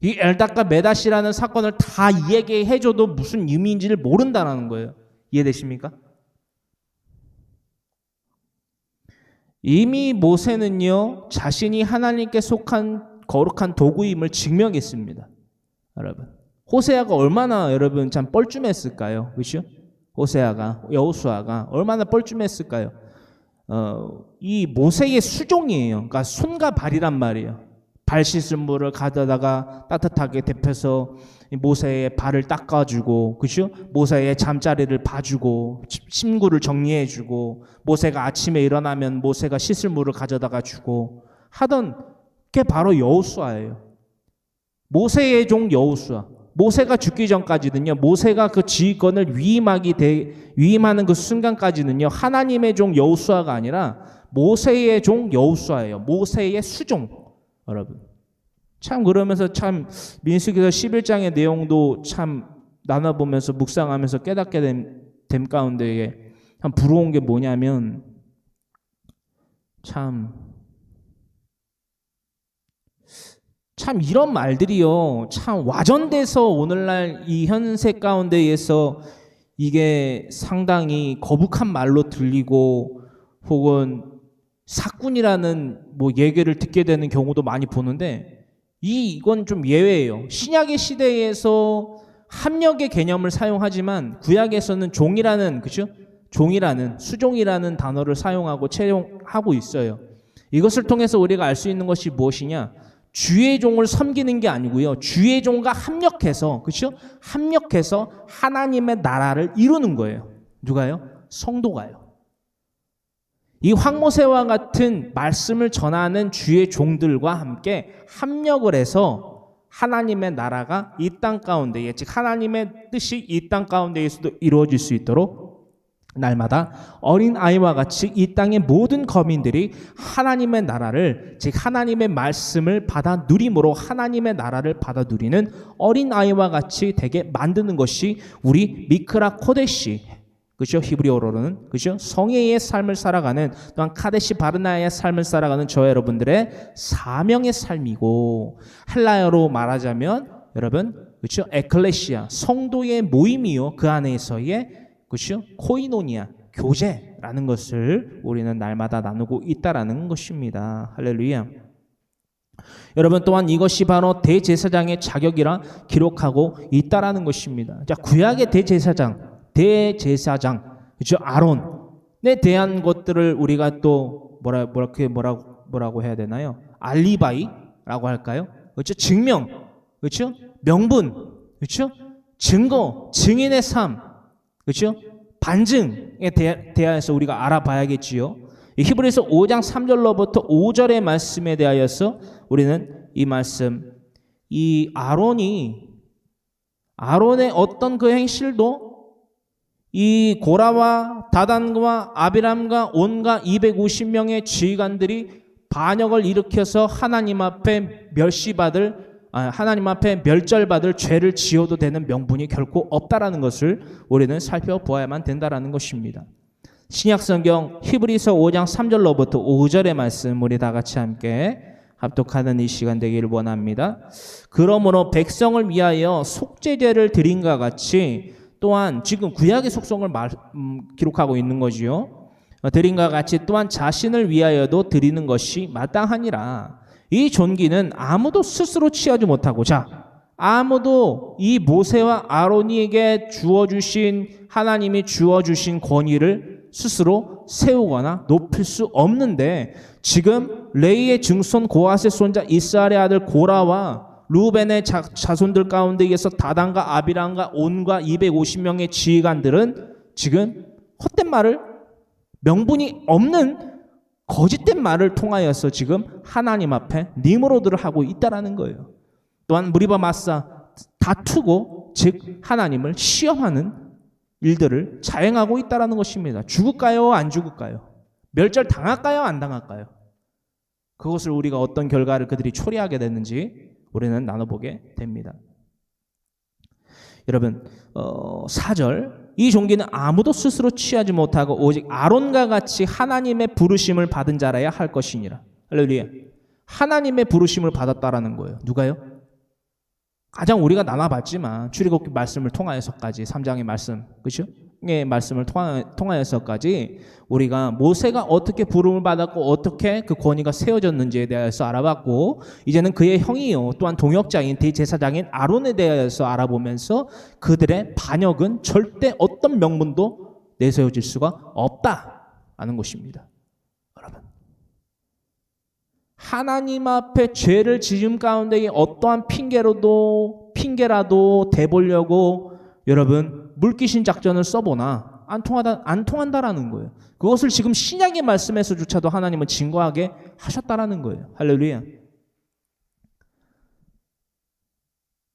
이 엘닷과 메닷이라는 사건을 다 얘기해줘도 무슨 의미인지를 모른다는 거예요. 이해되십니까? 이미 모세는요, 자신이 하나님께 속한 거룩한 도구임을 증명했습니다. 여러분. 호세아가 얼마나 여러분 참 뻘쭘했을까요? 그렇죠? 호세아가, 여호수아가 얼마나 뻘쭘했을까요? 이 모세의 수종이에요. 그러니까 손과 발이란 말이에요. 발 씻을 물을 가져다가 따뜻하게 데펴서 모세의 발을 닦아주고, 그죠? 모세의 잠자리를 봐주고, 침구를 정리해주고, 모세가 아침에 일어나면 모세가 씻을 물을 가져다가 주고 하던 게 바로 여호수아예요. 모세의 종 여호수아. 모세가 죽기 전까지는요, 모세가 그 지휘권을 위임하는 그 순간까지는요, 하나님의 종 여호수아가 아니라 모세의 종 여호수아예요. 모세의 수종. 여러분. 참 그러면서 참 민수기서 11장의 내용도 참 나눠보면서 묵상하면서 깨닫게 됨 가운데에 참 부러운 게 뭐냐면 참 이런 말들이요. 참 와전돼서 오늘날 이 현세 가운데에서 이게 상당히 거북한 말로 들리고 혹은 사꾼이라는 뭐 얘기를 듣게 되는 경우도 많이 보는데 이건 좀 예외예요. 신약의 시대에서 합력의 개념을 사용하지만 구약에서는 종이라는, 그죠? 종이라는, 수종이라는 단어를 사용하고 채용하고 있어요. 이것을 통해서 우리가 알 수 있는 것이 무엇이냐? 주의 종을 섬기는 게 아니고요. 주의 종과 합력해서, 그렇죠? 합력해서 하나님의 나라를 이루는 거예요. 누가요? 성도가요. 이 황모세와 같은 말씀을 전하는 주의 종들과 함께 합력을 해서 하나님의 나라가 이 땅 가운데에, 즉 하나님의 뜻이 이 땅 가운데에서도 이루어질 수 있도록 날마다 어린아이와 같이 이 땅의 모든 거민들이 하나님의 나라를, 즉 하나님의 말씀을 받아 누림으로 하나님의 나라를 받아 누리는 어린아이와 같이 되게 만드는 것이 우리 미크라 코데시, 그죠? 히브리어로는, 그죠? 성회의 삶을 살아가는, 또한 카데시 바르나의 삶을 살아가는 저 여러분들의 사명의 삶이고, 헬라어로 말하자면 여러분, 그죠? 에클레시아, 성도의 모임이요, 그 안에서의, 그죠? 코이노니아, 교제라는 것을 우리는 날마다 나누고 있다라는 것입니다. 할렐루야. 여러분, 또한 이것이 바로 대제사장의 자격이라 기록하고 있다라는 것입니다. 자, 구약의 대제사장, 그죠? 아론에 대한 것들을 우리가 또 뭐라고 해야 되나요? 알리바이라고 할까요? 그렇죠? 증명, 그렇죠? 명분, 그렇죠? 증거, 증인의 삶, 그렇죠? 반증에 대하여서 우리가 알아봐야겠지요. 히브리서 5장 3절로부터 5절의 말씀에 대하여서 우리는 이 말씀, 이 아론의 어떤 그 행실도 이 고라와 다단과 아비람과 온과 250명의 지휘관들이 반역을 일으켜서 하나님 앞에 멸절받을 죄를 지어도 되는 명분이 결코 없다라는 것을 우리는 살펴보아야만 된다라는 것입니다. 신약성경 히브리서 5장 3절로부터 5절의 말씀 우리 다 같이 함께 합독하는 이 시간 되기를 원합니다. 그러므로 백성을 위하여 속죄제를 드린과 같이, 또한 지금 구약의 속성을 기록하고 있는 거지요. 드린과 같이 또한 자신을 위하여도 드리는 것이 마땅하니라. 이 존귀는 아무도 스스로 취하지 못하고, 자, 아무도 이 모세와 아론이에게 하나님이 주어주신 권위를 스스로 세우거나 높일 수 없는데, 지금 레이의 증손 고핫의 손자 이스라엘의 아들 고라와 루벤의 자손들 가운데에서 다단과 아비람과 온과 250명의 지휘관들은 지금 헛된 말을, 명분이 없는 거짓된 말을 통하여서 지금 하나님 앞에 니므로드를 하고 있다라는 거예요. 또한 무리바 마사, 다투고, 즉 하나님을 시험하는 일들을 자행하고 있다라는 것입니다. 죽을까요? 안 죽을까요? 멸절 당할까요? 안 당할까요? 그것을 우리가 어떤 결과를 그들이 초래하게 됐는지 우리는 나눠보게 됩니다. 여러분, 4절, 이 종기는 아무도 스스로 취하지 못하고 오직 아론과 같이 하나님의 부르심을 받은 자라야 할 것이니라. 할렐루야. 하나님의 부르심을 받았다라는 거예요. 누가요? 가장 우리가 나눠봤지만 출애굽기 말씀을 통하여서까지, 3장의 말씀, 그렇죠? 의 말씀을 통하여서까지 우리가 모세가 어떻게 부름을 받았고 어떻게 그 권위가 세워졌는지에 대해서 알아봤고, 이제는 그의 형이요 또한 동역자인 대제사장인 아론에 대해서 알아보면서 그들의 반역은 절대 어떤 명분도 내세워질 수가 없다라는 것입니다. 여러분, 하나님 앞에 죄를 지음 가운데에 어떠한 핑계라도 대보려고 여러분 물귀신 작전을 써보나 안 통한다라는 거예요. 그것을 지금 신약의 말씀에서조차도 하나님은 증거하게 하셨다라는 거예요. 할렐루야.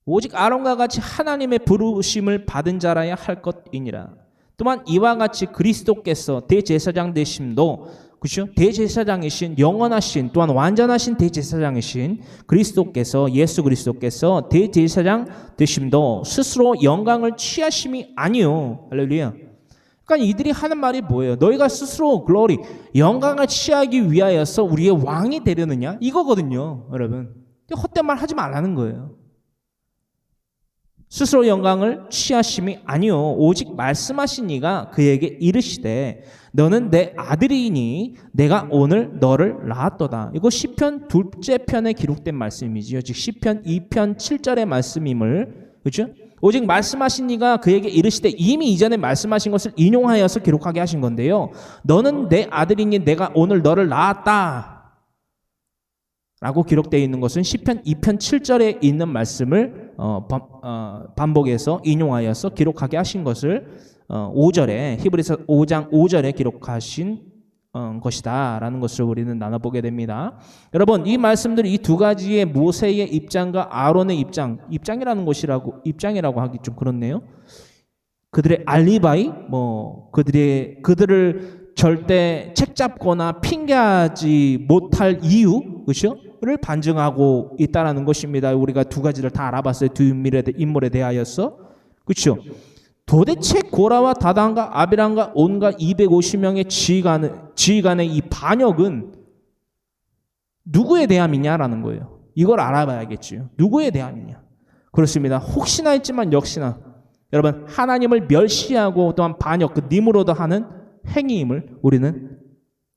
오직 아론과 같이 하나님의 부르심을 받은 자라야 할 것이니라. 또한 이와 같이 그리스도께서 대제사장 되심도, 그렇죠? 대제사장이신, 영원하신, 또한 완전하신 대제사장이신 그리스도께서, 예수 그리스도께서 대제사장 되심도 스스로 영광을 취하심이 아니요. 할렐루야. 그러니까 이들이 하는 말이 뭐예요? 너희가 스스로 글로리, 영광을 취하기 위하여서 우리의 왕이 되려느냐? 이거거든요, 여러분. 헛된 말 하지 말라는 거예요. 스스로 영광을 취하심이 아니요 오직 말씀하신 이가 그에게 이르시되 너는 내 아들이니 내가 오늘 너를 낳았도다. 이거 시편 2째 편에 기록된 말씀이지요. 즉 시편 2편 7절의 말씀임을, 그렇죠? 오직 말씀하신 이가 그에게 이르시되 이미 이전에 말씀하신 것을 인용하여서 기록하게 하신 건데요. 너는 내 아들이니 내가 오늘 너를 낳았다 라고 기록되어 있는 것은 시편 2편 7절에 있는 말씀을 반복해서 인용하여서 기록하게 하신 것을 5절에 히브리서 5장 5절에 기록하신 것이다 라는 것을 우리는 나눠보게 됩니다. 여러분, 이 말씀들, 이 두 가지의 모세의 입장과 아론의 입장이라는 것이라고, 입장이라고 하기 좀 그렇네요. 그들의 알리바이, 그들을 절대 책잡거나 핑계하지 못할 이유, 그렇죠? 를 반증하고 있다라는 것입니다. 우리가 두 가지를 다 알아봤어요. 두 인물에 대하여서. 그렇죠? 도대체 고라와 다단과 아비람과 온과 250명의 지휘관의 이 반역은 누구에 대함이냐라는 거예요. 이걸 알아봐야겠죠. 누구에 대함이냐. 그렇습니다. 혹시나 했지만 역시나 여러분, 하나님을 멸시하고 또한 반역, 그 니므로드 하는 행위임을 우리는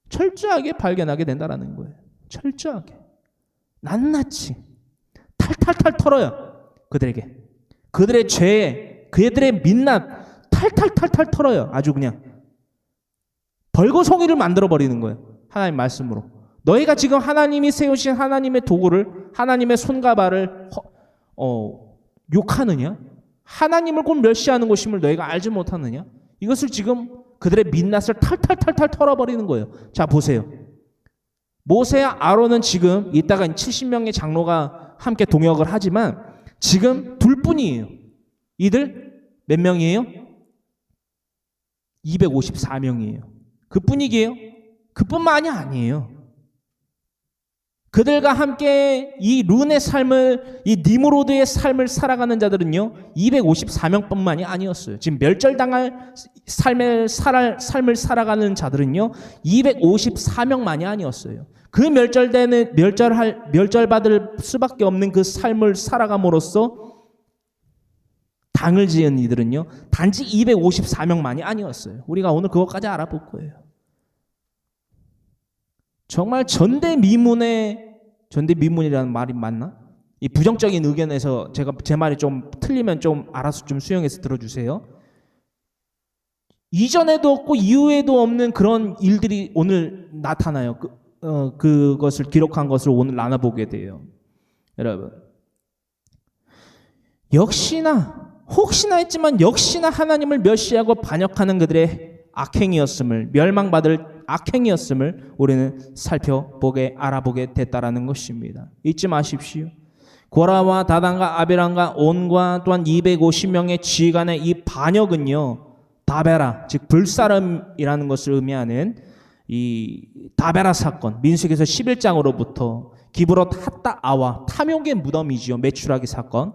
철저하게 발견하게 된다라는 거예요. 철저하게. 낱낱이 탈탈탈 털어요. 그들에게. 그들의 죄에, 그들의 민낯 탈탈탈탈 털어요. 아주 그냥 벌거송이를 만들어버리는 거예요. 하나님 말씀으로. 너희가 지금 하나님이 세우신 하나님의 도구를, 하나님의 손과 발을 욕하느냐? 하나님을 곧 멸시하는 것임을 너희가 알지 못하느냐? 이것을 지금 그들의 민낯을 탈탈탈탈 털어버리는 거예요. 자, 보세요. 모세와 아론은 지금 이따가 70명의 장로가 함께 동역을 하지만 지금 둘뿐이에요. 이들 몇 명이에요? 254명이에요. 그뿐이게요? 그뿐만이 아니에요. 그들과 함께 이 룬의 삶을, 이 니므로드의 삶을 살아가는 자들은요 254명뿐만이 아니었어요. 지금 멸절당할 삶을 살아가는 자들은요 254명만이 아니었어요. 그 멸절받을 수밖에 없는 그 삶을 살아감으로써 당을 지은 이들은요 단지 254명만이 아니었어요. 우리가 오늘 그것까지 알아볼 거예요. 정말 전대미문이라는 말이 맞나? 이 부정적인 의견에서 제 말이 좀 틀리면 좀 알아서 좀 수용해서 들어주세요. 이전에도 없고 이후에도 없는 그런 일들이 오늘 나타나요. 그것을 기록한 것을 오늘 나눠보게 돼요. 여러분, 혹시나 했지만 역시나 하나님을 멸시하고 반역하는 그들의 악행이었음을, 멸망받을 악행이었음을 우리는 알아보게 됐다라는 것입니다. 잊지 마십시오. 고라와 다단과 아비람과 온과 또한 250명의 지휘관의 이 반역은요 다베라, 즉 불사름이라는 것을 의미하는 이 다베라 사건, 민수기에서 11장으로부터 기브롯 핫다아와 탐욕의 무덤이지요. 메추라기 사건,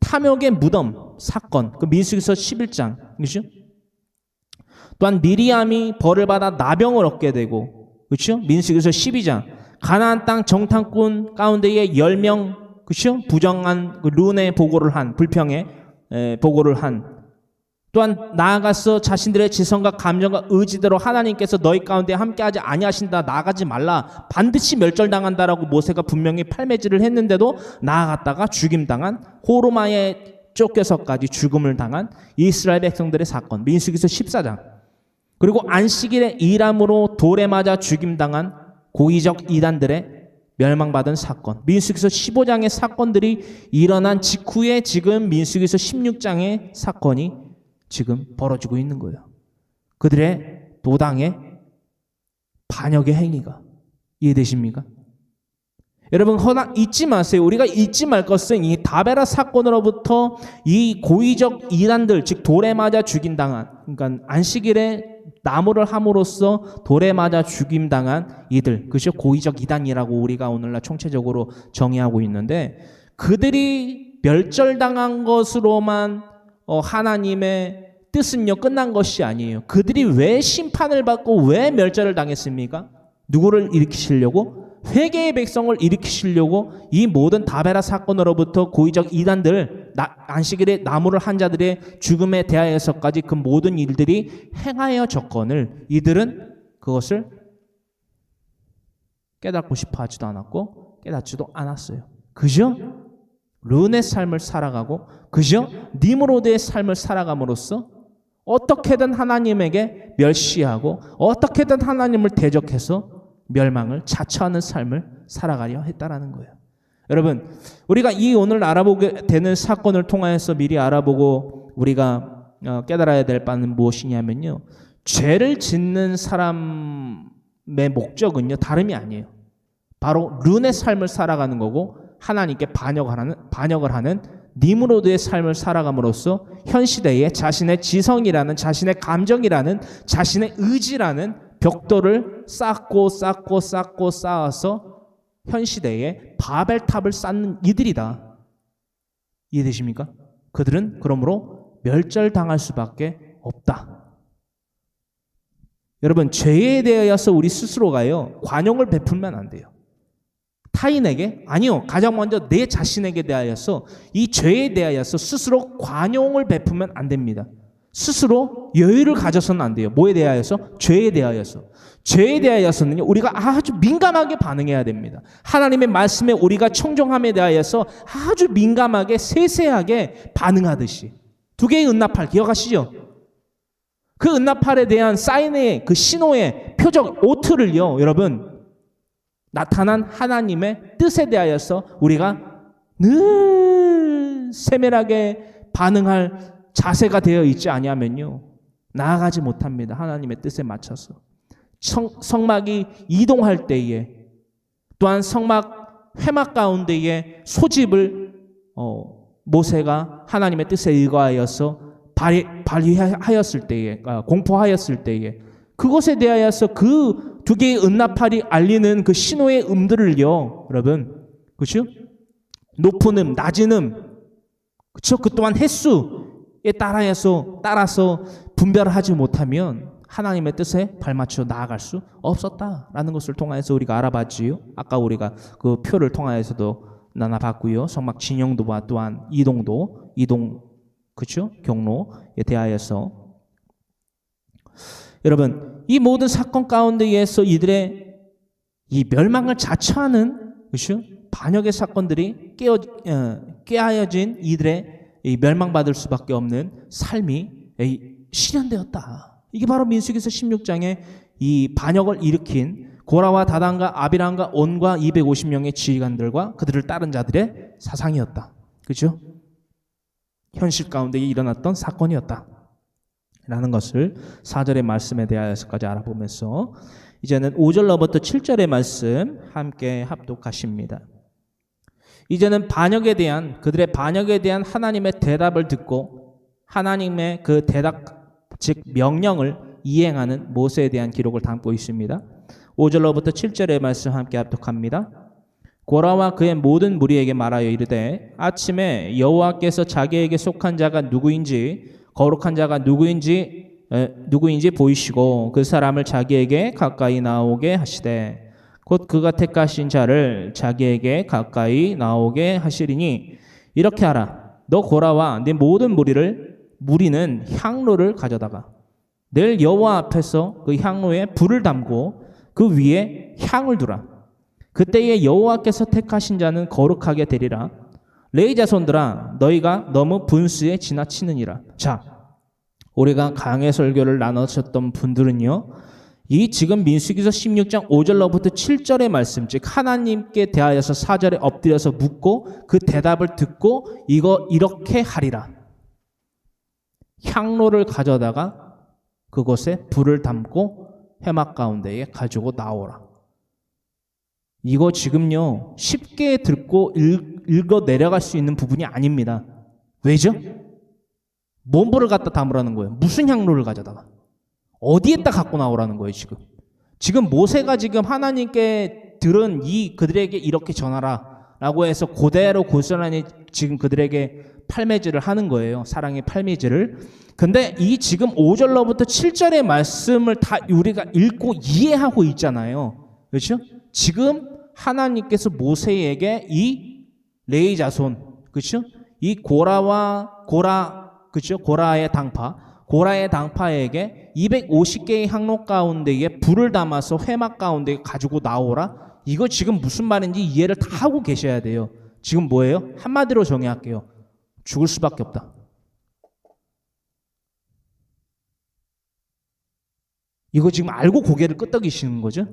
탐욕의 무덤 사건, 그 민수기에서 11장, 그렇죠? 또한 미리암이 벌을 받아 나병을 얻게 되고, 그렇죠? 민수기에서 12장, 가나안 땅 정탐꾼 가운데에 10명, 그렇죠? 부정한 그 룬의 보고를 한, 불평의 보고를 한, 또한 나아가서 자신들의 지성과 감정과 의지대로 하나님께서 너희 가운데 함께하지 아니하신다, 나아가지 말라, 반드시 멸절당한다라고 모세가 분명히 팔매질을 했는데도 나아갔다가 죽임당한, 호르마에 쫓겨서까지 죽음을 당한 이스라엘 백성들의 사건, 민수기서 14장. 그리고 안식일에 일함으로 돌에 맞아 죽임당한 고의적 이단들의 멸망받은 사건, 민수기서 15장의 사건들이 일어난 직후에 지금 민수기서 16장의 사건이 지금 벌어지고 있는 거예요. 그들의 도당의 반역의 행위가. 이해되십니까? 여러분, 잊지 마세요. 우리가 잊지 말 것은 이 다베라 사건으로부터 이 고의적 이단들, 즉 돌에 맞아 죽임당한, 그러니까 안식일에 나무를 함으로써 돌에 맞아 죽임당한 이들, 그것이 고의적 이단이라고 우리가 오늘날 총체적으로 정의하고 있는데, 그들이 멸절당한 것으로만 하나님의 뜻은요 끝난 것이 아니에요. 그들이 왜 심판을 받고 왜 멸절을 당했습니까? 누구를 일으키시려고? 회개의 백성을 일으키시려고 이 모든 다베라 사건으로부터 고의적 이단들, 안식일에 나무를 한 자들의 죽음에 대하여서까지 그 모든 일들이 행하여졌거늘 이들은 그것을 깨닫고 싶어 하지도 않았고 깨닫지도 않았어요. 그죠? 른의 삶을 살아가고 그저 니므로드의 삶을 살아감으로써 어떻게든 하나님에게 멸시하고 어떻게든 하나님을 대적해서 멸망을 자처하는 삶을 살아가려 했다라는 거예요. 여러분, 우리가 이 오늘 알아보게 되는 사건을 통하여서 미리 알아보고 우리가 깨달아야 될 바는 무엇이냐면요, 죄를 짓는 사람의 목적은요 다름이 아니에요. 바로 른의 삶을 살아가는 거고 하나님께 반역을 하는 니므로드의 삶을 살아감으로써 현 시대에 자신의 지성이라는, 자신의 감정이라는, 자신의 의지라는 벽돌을 쌓아서 현 시대에 바벨탑을 쌓는 이들이다. 이해되십니까? 그들은 그러므로 멸절당할 수밖에 없다. 여러분, 죄에 대하여서 우리 스스로가요 관용을 베풀면 안 돼요. 타인에게, 아니요, 가장 먼저 내 자신에게 대하여서 이 죄에 대하여서 스스로 관용을 베풀면 안 됩니다. 스스로 여유를 가져서는 안 돼요. 뭐에 대하여서? 죄에 대하여서. 죄에 대하여서는요 우리가 아주 민감하게 반응해야 됩니다. 하나님의 말씀에 우리가 청종함에 대하여서 아주 민감하게 세세하게 반응하듯이. 두 개의 은나팔 기억하시죠? 그 은나팔에 대한 사인의 그 신호의 표적 오트를요 여러분, 나타난 하나님의 뜻에 대하여서 우리가 늘 세밀하게 반응할 자세가 되어 있지 아니하면요 나아가지 못합니다. 하나님의 뜻에 맞춰서. 성막이 이동할 때에, 또한 성막 회막 가운데에 소집을 모세가 하나님의 뜻에 의거하여서 발휘하였을 때에, 공포하였을 때에, 그것에 대하여서 그 두 개의 은나팔이 알리는 그 신호의 음들을요 여러분, 그렇죠? 높은 음, 낮은 음, 그렇죠? 그 또한 횟수에 따라서 분별하지 못하면 하나님의 뜻에 발맞춰 나아갈 수 없었다라는 것을 통해서 우리가 알아봤지요. 아까 우리가 그 표를 통하여서도 나눠봤고요. 성막 진영도와 또한 이동, 그렇죠? 경로에 대하여서. 여러분, 이 모든 사건 가운데에서 이들의 이 멸망을 자처하는, 그렇죠? 반역의 사건들이 깨하여진 이들의 이 멸망받을 수밖에 없는 삶이 실현되었다. 이게 바로 민수기서 16장에 이 반역을 일으킨 고라와 다단과 아비람과 온과 250명의 지휘관들과 그들을 따른 자들의 사상이었다. 그렇죠? 현실 가운데 일어났던 사건이었다 라는 것을 4절의 말씀에 대하여서까지 알아보면서 이제는 5절로부터 7절의 말씀 함께 합독하십니다. 이제는 그들의 반역에 대한 하나님의 대답을 듣고 하나님의 그 대답, 즉 명령을 이행하는 모세에 대한 기록을 담고 있습니다. 5절로부터 7절의 말씀 함께 합독합니다. 고라와 그의 모든 무리에게 말하여 이르되 아침에 여호와께서 자기에게 속한 자가 누구인지 거룩한 자가 누구인지 보이시고 그 사람을 자기에게 가까이 나오게 하시되 곧 그가 택하신 자를 자기에게 가까이 나오게 하시리니 이렇게 하라. 너 고라와 네 모든 무리는 향로를 가져다가 내일 여호와 앞에서 그 향로에 불을 담고 그 위에 향을 두라. 그때에 여호와께서 택하신 자는 거룩하게 되리라. 레위 자손들아 너희가 너무 분수에 지나치느니라. 자, 우리가 강해 설교를 나누셨던 분들은요, 이 지금 민수기서 16장 5절로부터 7절의 말씀, 즉 하나님께 대하여서 4절에 엎드려서 묻고 그 대답을 듣고 이렇게 하리라. 향로를 가져다가 그곳에 불을 담고 회막 가운데에 가지고 나오라. 이거 지금요 쉽게 듣고 읽어 내려갈 수 있는 부분이 아닙니다. 왜죠? 뭔 불을 갖다 담으라는 거예요? 무슨 향로를 가져다가 어디에다 갖고 나오라는 거예요? 지금 모세가 지금 하나님께 들은 그들에게 이렇게 전하라 라고 해서 그대로 고스란히 지금 그들에게 팔매질을 하는 거예요. 사랑의 팔매질을. 근데 이 지금 5절로부터 7절의 말씀을 다 우리가 읽고 이해하고 있잖아요. 그렇죠? 지금 하나님께서 모세에게 이 레위 자손, 그렇죠? 이 그렇죠? 고라의 당파에게 250개의 향로 가운데에 불을 담아서 회막 가운데에 가지고 나오라. 이거 지금 무슨 말인지 이해를 다 하고 계셔야 돼요. 지금 뭐예요? 한마디로 정의할게요. 죽을 수밖에 없다. 이거 지금 알고 고개를 끄덕이시는 거죠?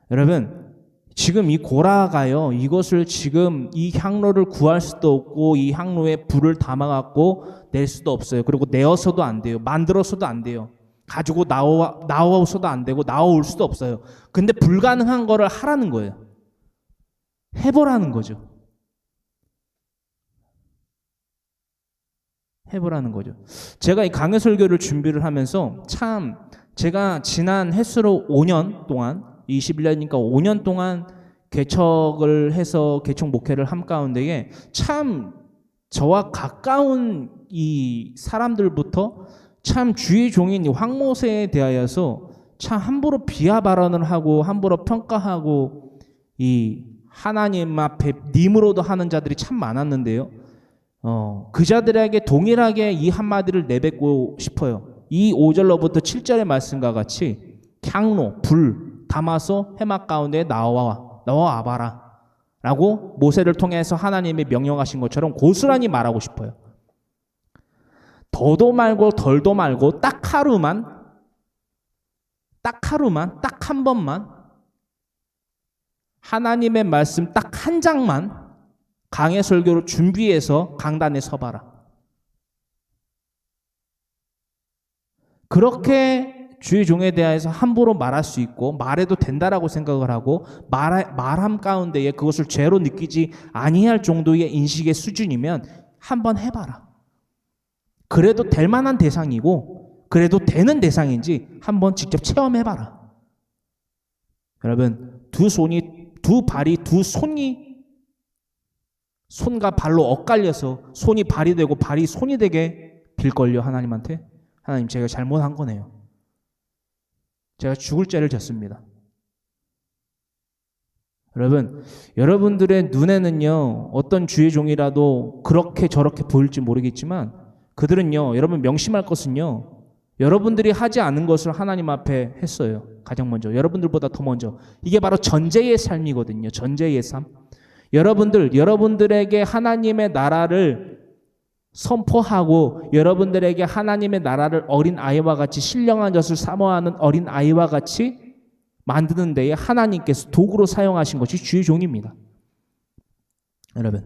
여러분, 지금 이 고라가요, 이것을 지금 이 향로를 구할 수도 없고 이 향로에 불을 담아갖고 낼 수도 없어요. 그리고 내어서도 안 돼요. 만들어서도 안 돼요. 가지고 나와서도 안 되고 나올 수도 없어요. 근데 불가능한 거를 하라는 거예요. 해보라는 거죠. 해보라는 거죠. 제가 이 강해 설교를 준비를 하면서 참 제가 지난 횟수로 5년 동안 21년이니까 5년 동안 개척을 해서 개척 목회를 한 가운데에 참 저와 가까운 이 사람들부터 참 주의 종인 황모세에 대하여서 참 함부로 비하 발언을 하고 함부로 평가하고 이 하나님 앞에 님으로도 하는 자들이 참 많았는데요. 그 자들에게 동일하게 이 한마디를 내뱉고 싶어요. 이 5절로부터 7절의 말씀과 같이 향로, 불 담아서 해막 가운데 나와봐라 라고 모세를 통해서 하나님이 명령하신 것처럼 고스란히 말하고 싶어요. 더도 말고 덜도 말고 딱 하루만 딱 한 번만 하나님의 말씀 딱 한 장만 강해 설교로 준비해서 강단에 서봐라. 그렇게 주의 종에 대해서 함부로 말할 수 있고 말해도 된다라고 생각을 하고 말함 가운데에 그것을 죄로 느끼지 아니할 정도의 인식의 수준이면 한번 해봐라. 그래도 될 만한 대상이고 그래도 되는 대상인지 한번 직접 체험해봐라. 여러분, 두 발이 두 손이 손과 발로 엇갈려서 손이 발이 되고 발이 손이 되게 빌걸요. 하나님한테. 하나님, 제가 잘못한 거네요. 제가 죽을 죄를 졌습니다. 여러분, 여러분들의 눈에는요, 어떤 주의 종이라도 그렇게 저렇게 보일지 모르겠지만 그들은요, 여러분 명심할 것은요, 여러분들이 하지 않은 것을 하나님 앞에 했어요. 가장 먼저. 여러분들보다 더 먼저. 이게 바로 전제의 삶이거든요. 전제의 삶. 여러분들에게 하나님의 나라를 선포하고 여러분들에게 하나님의 나라를 어린 아이와 같이 신령한 젖을 사모하는 어린 아이와 같이 만드는 데에 하나님께서 도구로 사용하신 것이 주의 종입니다. 여러분,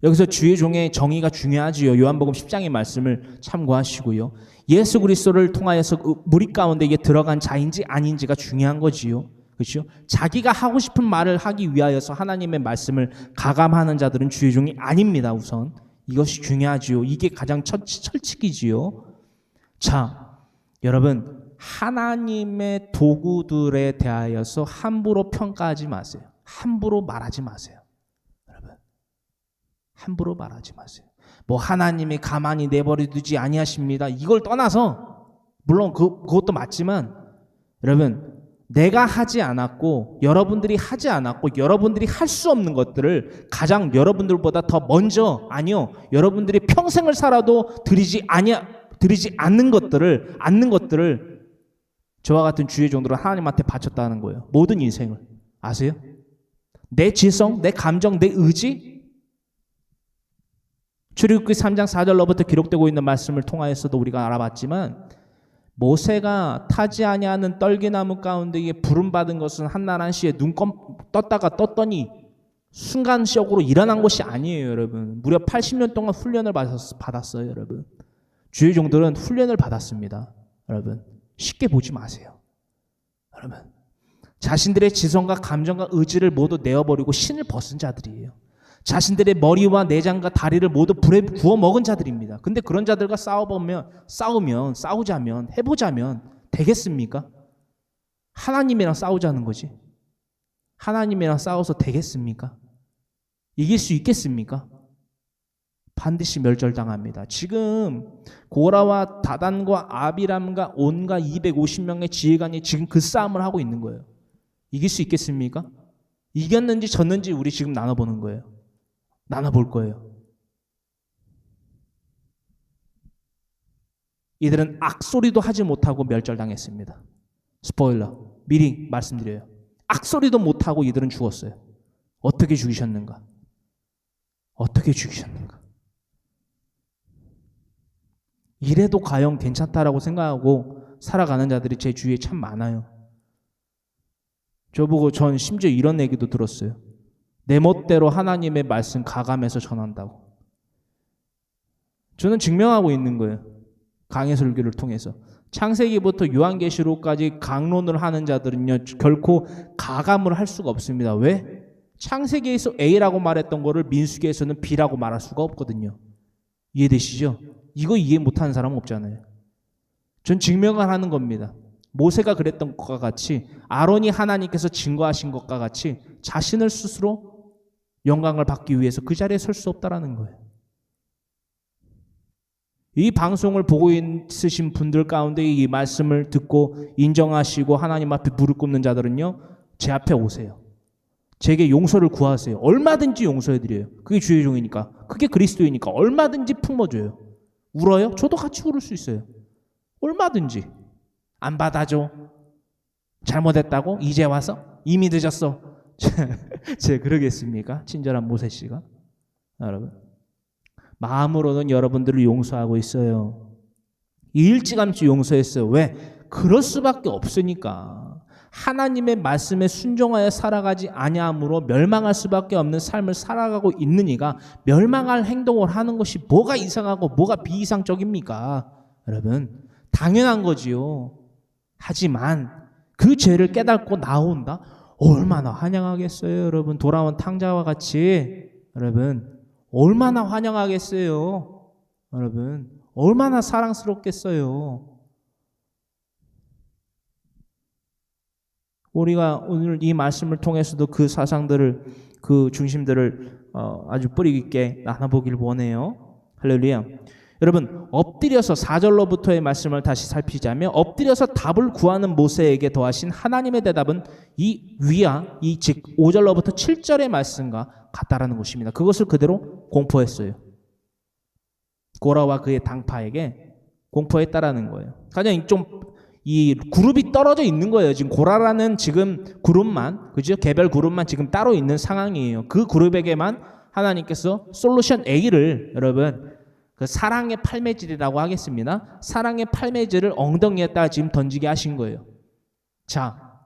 여기서 주의 종의 정의가 중요하지요. 요한복음 10장의 말씀을 참고하시고요. 예수 그리스도를 통하여서 무리 가운데 이게 들어간 자인지 아닌지가 중요한 거지요. 그렇죠? 자기가 하고 싶은 말을 하기 위하여서 하나님의 말씀을 가감하는 자들은 주의 종이 아닙니다. 우선 이것이 중요하지요. 이게 가장 철칙이지요. 자, 여러분, 하나님의 도구들에 대하여서 함부로 평가하지 마세요. 함부로 말하지 마세요. 여러분, 함부로 말하지 마세요. 뭐 하나님이 가만히 내버려 두지 아니하십니다. 이걸 떠나서 물론 그것도 맞지만 여러분, 내가 하지 않았고 여러분들이 하지 않았고 여러분들이 할 수 없는 것들을 가장 여러분들보다 더 먼저, 아니요, 여러분들이 평생을 살아도 드리지 않는 것들을 저와 같은 주의 종들은 하나님한테 바쳤다는 거예요. 모든 인생을. 아세요? 내 지성, 내 감정, 내 의지. 출애굽기 3장 4절로부터 기록되고 있는 말씀을 통하여서도 우리가 알아봤지만 모세가 타지 아니하는 떨기나무 가운데에 부름받은 것은 한날 한시에 눈 떴다가 떴더니 순간적으로 일어난 것이 아니에요. 여러분, 무려 80년 동안 훈련을 받았어요. 여러분, 주의 종들은 훈련을 받았습니다. 여러분, 쉽게 보지 마세요. 여러분, 자신들의 지성과 감정과 의지를 모두 내어버리고 신을 벗은 자들이에요. 자신들의 머리와 내장과 다리를 모두 불에 구워 먹은 자들입니다. 근데 그런 자들과 싸우자면 해보자면 되겠습니까? 하나님이랑 싸우자는 거지. 하나님이랑 싸워서 되겠습니까? 이길 수 있겠습니까? 반드시 멸절당합니다. 지금 고라와 다단과 아비람과 온과 250명의 지휘관이 지금 그 싸움을 하고 있는 거예요. 이길 수 있겠습니까? 이겼는지 졌는지 우리 지금 나눠보는 거예요. 나눠볼 거예요. 이들은 악소리도 하지 못하고 멸절당했습니다. 스포일러, 미리 말씀드려요. 악소리도 못하고 이들은 죽었어요. 어떻게 죽이셨는가? 어떻게 죽이셨는가? 이래도 과연 괜찮다라고 생각하고 살아가는 자들이 제 주위에 참 많아요. 저보고 전 심지어 이런 얘기도 들었어요. 내 멋대로 하나님의 말씀 가감해서 전한다고. 저는 증명하고 있는 거예요. 강해 설교를 통해서. 창세기부터 요한계시록까지 강론을 하는 자들은요, 결코 가감을 할 수가 없습니다. 왜? 창세기에서 A라고 말했던 거를 민수기에서는 B라고 말할 수가 없거든요. 이해되시죠? 이거 이해 못하는 사람은 없잖아요. 전 증명을 하는 겁니다. 모세가 그랬던 것과 같이, 아론이 하나님께서 증거하신 것과 같이 자신을 스스로 영광을 받기 위해서 그 자리에 설 수 없다라는 거예요. 이 방송을 보고 있으신 분들 가운데 이 말씀을 듣고 인정하시고 하나님 앞에 무릎 꿇는 자들은요, 제 앞에 오세요. 제게 용서를 구하세요. 얼마든지 용서해드려요. 그게 주의 종이니까, 그게 그리스도이니까 얼마든지 품어줘요. 울어요? 저도 같이 울을 수 있어요. 얼마든지. 안 받아줘. 잘못했다고? 이제 와서? 이미 늦었어. 제가 그러겠습니까? 친절한 모세 씨가. 여러분, 마음으로는 여러분들을 용서하고 있어요. 일찌감치 용서했어요. 왜? 그럴 수밖에 없으니까. 하나님의 말씀에 순종하여 살아가지 아니함으로 멸망할 수밖에 없는 삶을 살아가고 있는 이가 멸망할 행동을 하는 것이 뭐가 이상하고 뭐가 비이상적입니까? 여러분, 당연한 거지요. 하지만 그 죄를 깨닫고 나온다? 얼마나 환영하겠어요, 여러분. 돌아온 탕자와 같이. 여러분, 얼마나 환영하겠어요. 여러분, 얼마나 사랑스럽겠어요. 우리가 오늘 이 말씀을 통해서도 그 사상들을, 그 중심들을 아주 뿌리 깊게 나눠보길 원해요. 할렐루야. 여러분, 엎드려서 4절로부터의 말씀을 다시 살피자면, 엎드려서 답을 구하는 모세에게 더하신 하나님의 대답은 이 위야, 즉 5절로부터 7절의 말씀과 같다라는 것입니다. 그것을 그대로 공포했어요. 고라와 그의 당파에게 공포했다라는 거예요. 가장 좀 이 그룹이 떨어져 있는 거예요. 지금 고라라는 지금 그룹만, 그죠? 개별 그룹만 지금 따로 있는 상황이에요. 그 그룹에게만 하나님께서 솔루션 A를, 여러분, 그 사랑의 팔매질이라고 하겠습니다. 사랑의 팔매질을 엉덩이에다가 지금 던지게 하신 거예요. 자,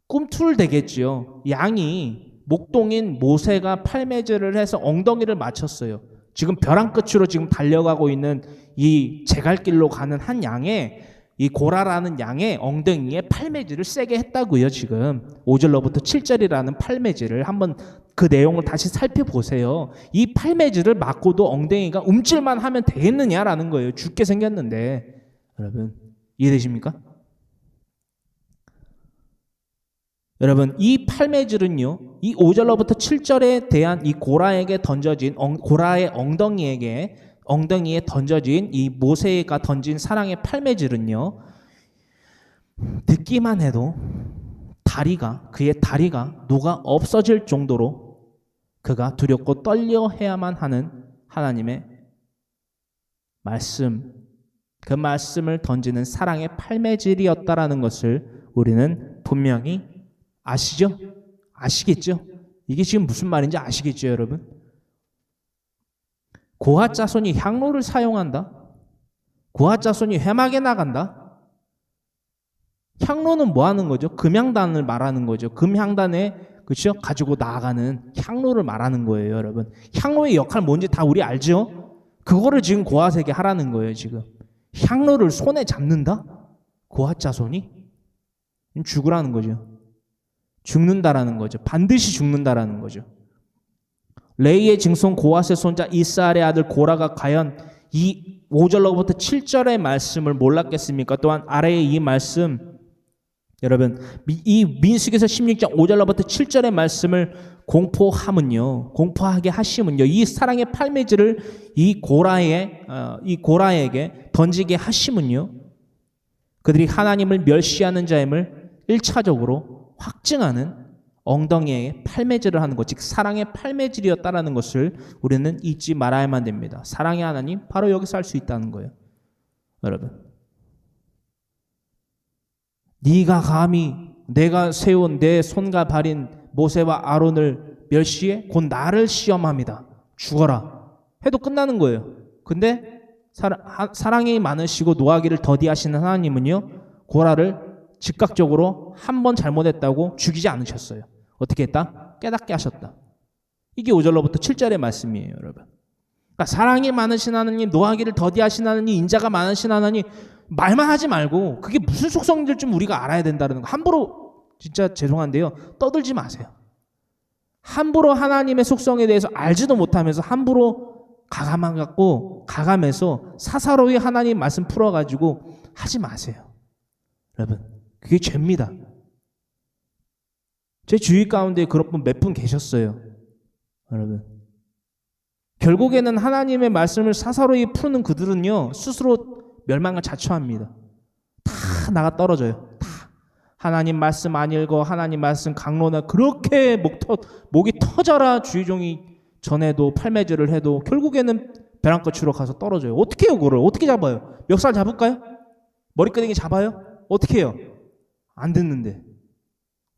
꿈틀 되겠지요. 양이 목동인 모세가 팔매질을 해서 엉덩이를 맞췄어요. 지금 벼랑 끝으로 지금 달려가고 있는 이 제갈길로 가는 한 양에, 이 고라라는 양의 엉덩이에 팔매질을 세게 했다고요. 지금 5절로부터 7절이라는 팔매질을 한번 그 내용을 다시 살펴보세요. 이 팔매질을 맞고도 엉덩이가 움찔만 하면 되겠느냐라는 거예요. 죽게 생겼는데. 여러분, 이해되십니까? 여러분, 이 팔매질은요, 이 5절로부터 7절에 대한 이 고라에게 던져진, 고라의 엉덩이에 던져진 이 모세가 던진 사랑의 팔매질은요, 듣기만 해도 그의 다리가 녹아 없어질 정도로 그가 두렵고 떨려해야만 하는 하나님의 말씀, 그 말씀을 던지는 사랑의 팔매질이었다라는 것을 우리는 분명히 아시죠? 아시겠죠? 이게 지금 무슨 말인지 아시겠죠, 여러분? 고핫 자손이 향로를 사용한다? 고핫 자손이 회막에 나간다? 향로는 뭐 하는 거죠? 금향단을 말하는 거죠. 금향단에, 그렇죠? 가지고 나아가는 향로를 말하는 거예요, 여러분. 향로의 역할 뭔지 다 우리 알죠? 그거를 지금 고핫에게 하라는 거예요, 지금. 향로를 손에 잡는다? 고핫 자손이? 죽으라는 거죠. 죽는다라는 거죠. 반드시 죽는다라는 거죠. 레이의 증손 고핫의 손자 이스라엘의 아들 고라가 과연 이 5절로부터 7절의 말씀을 몰랐겠습니까? 또한 아래의 이 말씀, 여러분, 이 민수기에서 16장 5절로부터 7절의 말씀을 공포하게 하심은요, 이 사랑의 팔매질을 이 고라에게 던지게 하심은요, 그들이 하나님을 멸시하는 자임을 1차적으로 확증하는 엉덩이에 팔매질을 하는 것, 즉 사랑의 팔매질이었다라는 것을 우리는 잊지 말아야만 됩니다. 사랑의 하나님, 바로 여기서 할 수 있다는 거예요. 여러분, 네가 감히 내가 세운 내 손과 발인 모세와 아론을 멸시해 곧 나를 시험합니다. 죽어라 해도 끝나는 거예요. 근데 사랑이 많으시고 노하기를 더디하시는 하나님은요, 고라를 즉각적으로 한 번 잘못했다고 죽이지 않으셨어요. 어떻게 했다? 깨닫게 하셨다. 이게 5절로부터 7절의 말씀이에요, 여러분. 그러니까 사랑이 많으신 하나님, 노하기를 더디하신 하나님, 인자가 많으신 하나님, 말만 하지 말고 그게 무슨 속성인지 좀 우리가 알아야 된다는 거. 함부로, 진짜 죄송한데요, 떠들지 마세요. 함부로 하나님의 속성에 대해서 알지도 못하면서 함부로 가감해서 사사로이 하나님 말씀 풀어가지고 하지 마세요. 여러분, 그게 죄입니다. 제 주위 가운데 그런 분 몇 분 계셨어요. 여러분, 결국에는 하나님의 말씀을 사사로이 푸는 그들은요, 스스로 멸망을 자초합니다. 다 나가 떨어져요. 다 하나님 말씀 안 읽어, 하나님 말씀 강론하, 그렇게 목이 터져라 주의종이 전에도 팔매질을 해도 결국에는 벼랑끝으로 가서 떨어져요. 어떻게 해요? 그걸 어떻게 잡아요? 멱살 잡을까요? 머리끄댕이 잡아요? 어떻게 해요? 안 듣는데.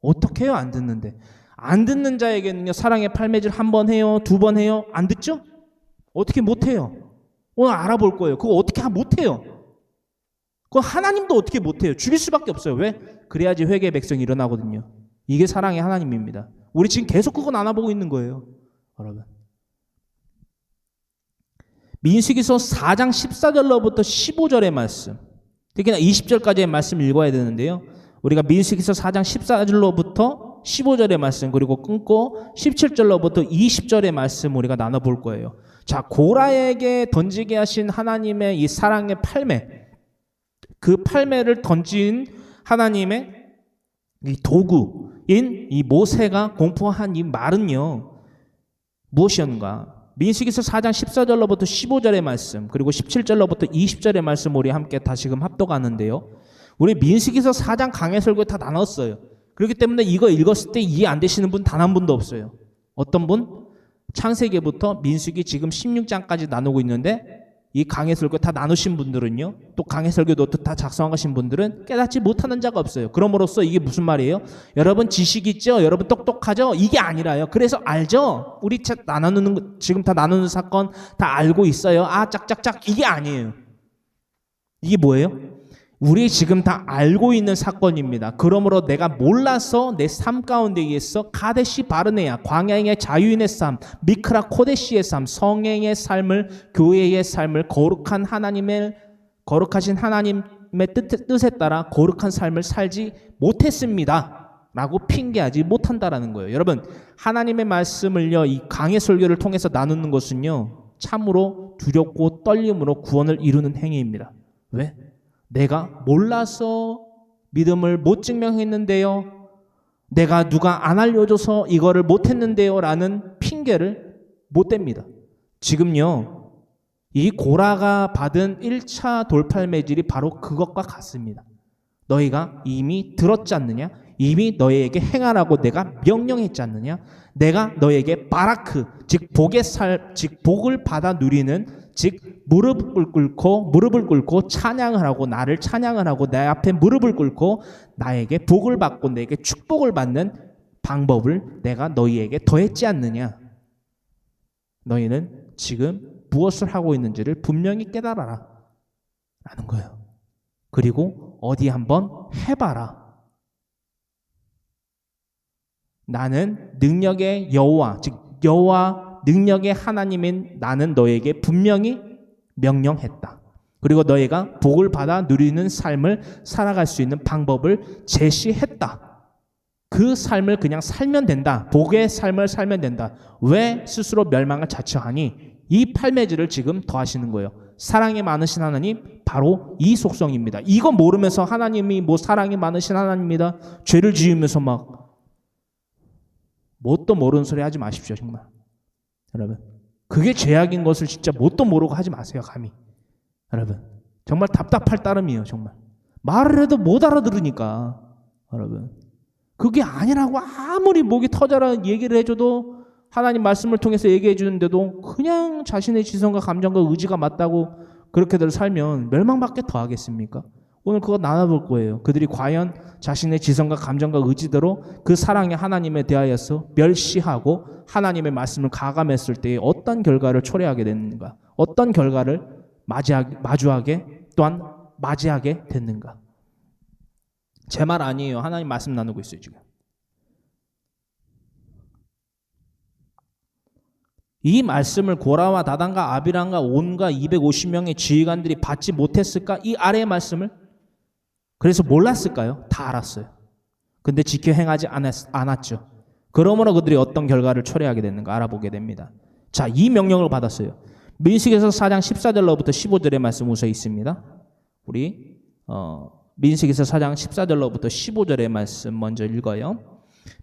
어떻게 해요? 안 듣는데. 안 듣는 자에게는요, 사랑의 팔매질 한 번 해요? 두 번 해요? 안 듣죠? 어떻게 못해요? 오늘 알아볼 거예요. 그거 어떻게 못해요? 그거 하나님도 어떻게 못해요? 죽일 수밖에 없어요. 왜? 그래야지 회개의 백성이 일어나거든요. 이게 사랑의 하나님입니다. 우리 지금 계속 그건 알아보고 있는 거예요, 여러분. 민수기서 4장 14절로부터 15절의 말씀, 특히나 20절까지의 말씀 읽어야 되는데요, 우리가 민수기서 4장 14절로부터 15절의 말씀, 그리고 끊고 17절로부터 20절의 말씀 우리가 나눠볼 거예요. 자, 고라에게 던지게 하신 하나님의 이 사랑의 팔매, 그 팔매를 던진 하나님의 이 도구인 이 모세가 공포한 이 말은요, 무엇이었는가? 민수기서 4장 14절로부터 15절의 말씀, 그리고 17절로부터 20절의 말씀 우리 함께 다시금 합독하는데요, 우리 민수기서 4장 강해 설교에 다 나눴어요. 그렇기 때문에 이거 읽었을 때 이해 안 되시는 분 단 한 분도 없어요. 어떤 분? 창세기부터 민수기 지금 16장까지 나누고 있는데 이 강해 설교 다 나누신 분들은요, 또 강해 설교 노트 다 작성하신 분들은 깨닫지 못하는 자가 없어요. 그럼으로써 이게 무슨 말이에요? 여러분 지식 있죠? 여러분 똑똑하죠? 이게 아니라요. 그래서 알죠? 우리 지금 다 나누는 사건 다 알고 있어요. 아, 짝짝짝, 이게 아니에요. 이게 뭐예요? 우리 지금 다 알고 있는 사건입니다. 그러므로 내가 몰라서 내 삶 가운데 의해서 카데시 바르네아, 광야의 자유인의 삶, 미크라 코데시의 삶, 성행의 삶을, 교회의 삶을, 거룩하신 하나님의 뜻에 따라 거룩한 삶을 살지 못했습니다 라고 핑계하지 못한다라는 거예요. 여러분, 하나님의 말씀을요, 이 강해 설교를 통해서 나누는 것은요, 참으로 두렵고 떨림으로 구원을 이루는 행위입니다. 왜? 내가 몰라서 믿음을 못 증명했는데요, 내가 누가 안 알려줘서 이거를 못했는데요 라는 핑계를 못 댑니다. 지금요, 이 고라가 받은 1차 돌팔매질이 바로 그것과 같습니다. 너희가 이미 들었지 않느냐? 이미 너희에게 행하라고 내가 명령했지 않느냐? 내가 너희에게 바라크, 즉 복을 받아 누리는, 즉 무릎을 꿇고 찬양을 하고, 나를 찬양을 하고 내 앞에 무릎을 꿇고 나에게 복을 받고 내게 축복을 받는 방법을 내가 너희에게 더했지 않느냐? 너희는 지금 무엇을 하고 있는지를 분명히 깨달아라 라는 거예요. 그리고 어디 한번 해봐라. 나는 능력의 여호와, 즉 여호와 능력의 하나님인 나는 너에게 분명히 명령했다. 그리고 너희가 복을 받아 누리는 삶을 살아갈 수 있는 방법을 제시했다. 그 삶을 그냥 살면 된다. 복의 삶을 살면 된다. 왜 스스로 멸망을 자처하니? 이 팔매질을 지금 더하시는 거예요. 사랑이 많으신 하나님, 바로 이 속성입니다. 이거 모르면서 하나님이 뭐 사랑이 많으신 하나님이다, 죄를 지으면서 막 뭣도 모르는 소리 하지 마십시오. 정말 여러분, 그게 죄악인 것을 진짜 뭣도 모르고 하지 마세요. 감히 여러분, 정말 답답할 따름이에요. 정말 말을 해도 못 알아들으니까. 여러분, 그게 아니라고 아무리 목이 터져라 얘기를 해줘도, 하나님 말씀을 통해서 얘기해 주는데도 그냥 자신의 지성과 감정과 의지가 맞다고 그렇게들 살면 멸망밖에 더 하겠습니까? 오늘 그거 나눠볼 거예요. 그들이 과연 자신의 지성과 감정과 의지대로 그 사랑의 하나님에 대하여서 멸시하고 하나님의 말씀을 가감했을 때 어떤 결과를 초래하게 됐는가, 어떤 결과를 마주하게 또한 맞이하게 됐는가. 제 말 아니에요. 하나님 말씀 나누고 있어요 지금. 이 말씀을 고라와 다단과 아비람과 온과 250명의 지휘관들이 받지 못했을까? 이 아래의 말씀을? 그래서 몰랐을까요? 다 알았어요. 근데 지켜 행하지 않았죠. 그러므로 그들이 어떤 결과를 초래하게 됐는가 알아보게 됩니다. 자, 이 명령을 받았어요. 민수기에서 4장 14절로부터 15절의 말씀 우선 있습니다. 우리 민수기에서 4장 14절로부터 15절의 말씀 먼저 읽어요.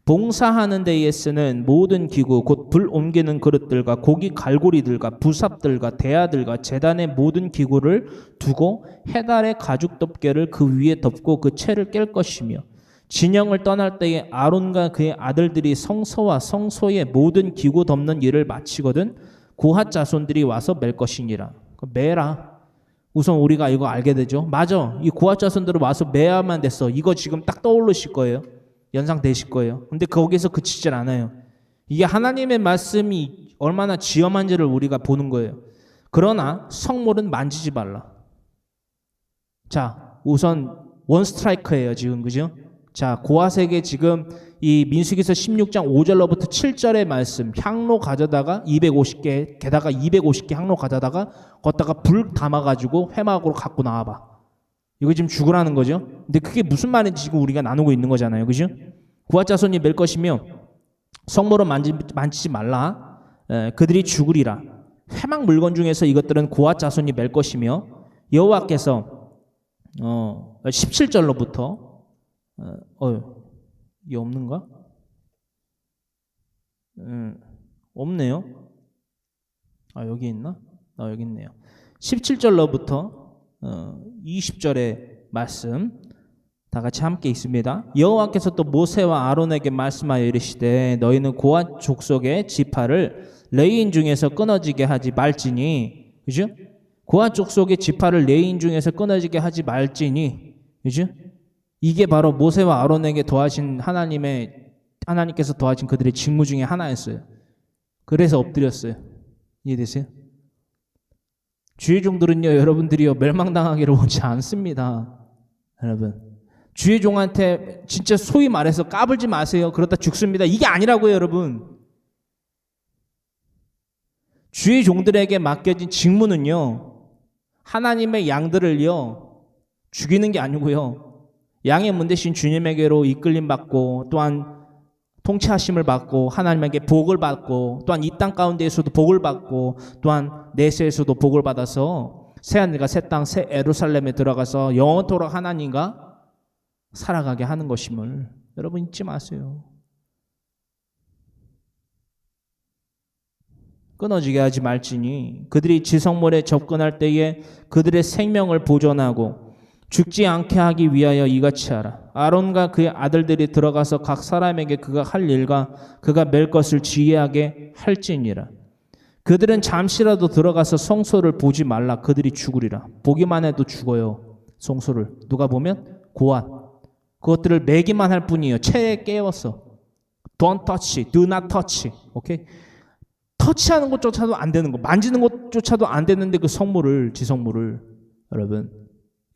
봉사하는 데에 쓰는 모든 기구 곧 불 옮기는 그릇들과 고기 갈고리들과 부삽들과 대야들과 제단의 모든 기구를 두고 해달의 가죽 덮개를 그 위에 덮고 그 채를 깰 것이며 진영을 떠날 때에 아론과 그의 아들들이 성소와 성소의 모든 기구 덮는 일을 마치거든 고핫 자손들이 와서 맬 것이니라. 매라. 우선 우리가 이거 알게 되죠. 맞아. 이 고핫 자손들은 와서 매야만 됐어. 이거 지금 딱 떠오르실 거예요. 연상되실 거예요. 근데 거기서 그치질 않아요. 이게 하나님의 말씀이 얼마나 지엄한지를 우리가 보는 거예요. 그러나 성물은 만지지 말라. 자, 우선 원 스트라이크예요 지금, 그죠? 자, 고핫에게 지금 이 민수기서 16장 5절로부터 7절의 말씀, 향로 가져다가 250개, 게다가 250개 향로 가져다가 걷다가 불 담아가지고 회막으로 갖고 나와봐. 이거 지금 죽으라는 거죠. 근데 그게 무슨 말인지 지금 우리가 나누고 있는 거잖아요. 그죠? 고핫 자손이 맬 것이며 성물은 만지지 말라. 그들이 죽으리라. 회막 물건 중에서 이것들은 고핫 자손이 맬 것이며 여호와께서 17절로부터 이게 없는가? 없네요. 아, 여기 있나? 여기 있네요. 17절로부터 20절의 말씀 다 같이 함께 있습니다. 여호와께서 또 모세와 아론에게 말씀하여 이르시되 너희는 고핫 족속의 지파를 레위인 중에서 끊어지게 하지 말지니, 그죠? 고핫 족속의 지파를 레위인 중에서 끊어지게 하지 말지니, 그죠? 이게 바로 모세와 아론에게 더하신 하나님께서 더하신 그들의 직무 중에 하나였어요. 그래서 엎드렸어요. 이해되세요? 주의 종들은요, 여러분들이요, 멸망당하기를 원치 않습니다. 여러분, 주의 종한테 진짜 소위 말해서 까불지 마세요. 그러다 죽습니다. 이게 아니라고요, 여러분. 주의 종들에게 맡겨진 직무는요, 하나님의 양들을요, 죽이는 게 아니고요, 양의 문 대신 주님에게로 이끌림 받고 또한 통치하심을 받고 하나님에게 복을 받고 또한 이 땅 가운데에서도 복을 받고 또한 내세에서도 복을 받아서 새하늘과 새 땅 새 예루살렘에 들어가서 영원토록 하나님과 살아가게 하는 것임을 여러분 잊지 마세요. 끊어지게 하지 말지니 그들이 지성물에 접근할 때에 그들의 생명을 보존하고 죽지 않게 하기 위하여 이같이 하라. 아론과 그의 아들들이 들어가서 각 사람에게 그가 할 일과 그가 맬 것을 지혜하게 할지니라. 그들은 잠시라도 들어가서 성소를 보지 말라. 그들이 죽으리라. 보기만 해도 죽어요. 성소를. 누가 보면 고핫. 그것들을 매기만 할 뿐이에요. 체에 깨워서. Don't touch. Do not touch. 오케이? 터치하는 것조차도 안 되는 거. 만지는 것조차도 안 되는데 그 성물을, 지성물을. 여러분.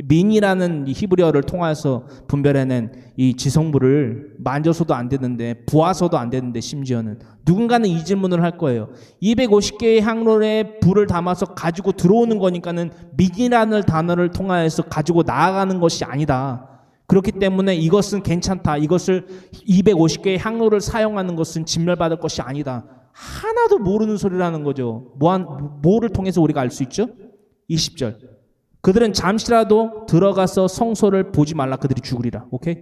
민이라는 히브리어를 통해서 분별해낸 이 지성물을 만져서도 안 되는데 보아서도 안 되는데 심지어는 누군가는 이 질문을 할 거예요. 250개의 향로에 불을 담아서 가지고 들어오는 거니까는 민이라는 단어를 통해서 가지고 나아가는 것이 아니다. 그렇기 때문에 이것은 괜찮다. 이것을 250개의 향로를 사용하는 것은 진멸받을 것이 아니다. 하나도 모르는 소리라는 거죠. 뭐를 통해서 우리가 알 수 있죠? 20절. 그들은 잠시라도 들어가서 성소를 보지 말라. 그들이 죽으리라. 오케이?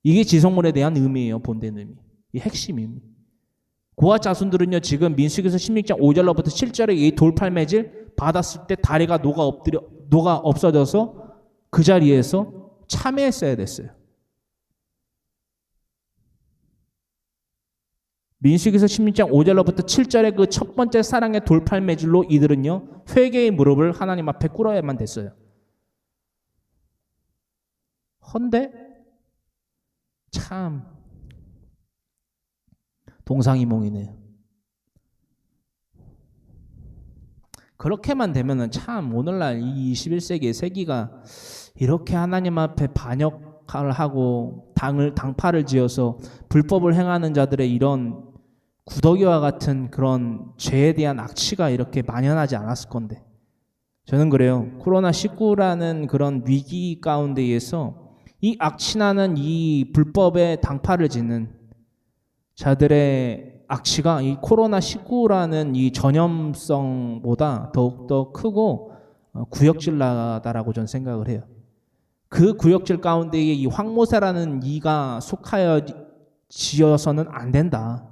이게 지성물에 대한 의미예요. 본된 의미. 이 핵심입니다. 고핫 자손들은요, 지금 민수기서 16장 5절로부터 7절에 이 돌팔매질 받았을 때 다리가 녹아 없어져서 그 자리에서 참회했어야 됐어요. 민수기서 16장 5절로부터 7절의 그 첫 번째 사랑의 돌팔매질로 이들은요, 회개의 무릎을 하나님 앞에 꿇어야만 됐어요. 헌데 참 동상이몽이네요. 그렇게만 되면은 참 오늘날 이 21세기의 세기가 이렇게 하나님 앞에 반역을 하고 당파를 지어서 불법을 행하는 자들의 이런 구더기와 같은 그런 죄에 대한 악취가 이렇게 만연하지 않았을 건데, 저는 그래요. 코로나19라는 그런 위기 가운데에서 이 악취나는 이 불법의 당파를 짓는 자들의 악취가 이 코로나19라는 이 전염성보다 더욱더 크고 구역질 나다라고 저는 생각을 해요. 그 구역질 가운데에 이 황모세라는 이가 속하여 지어서는 안 된다.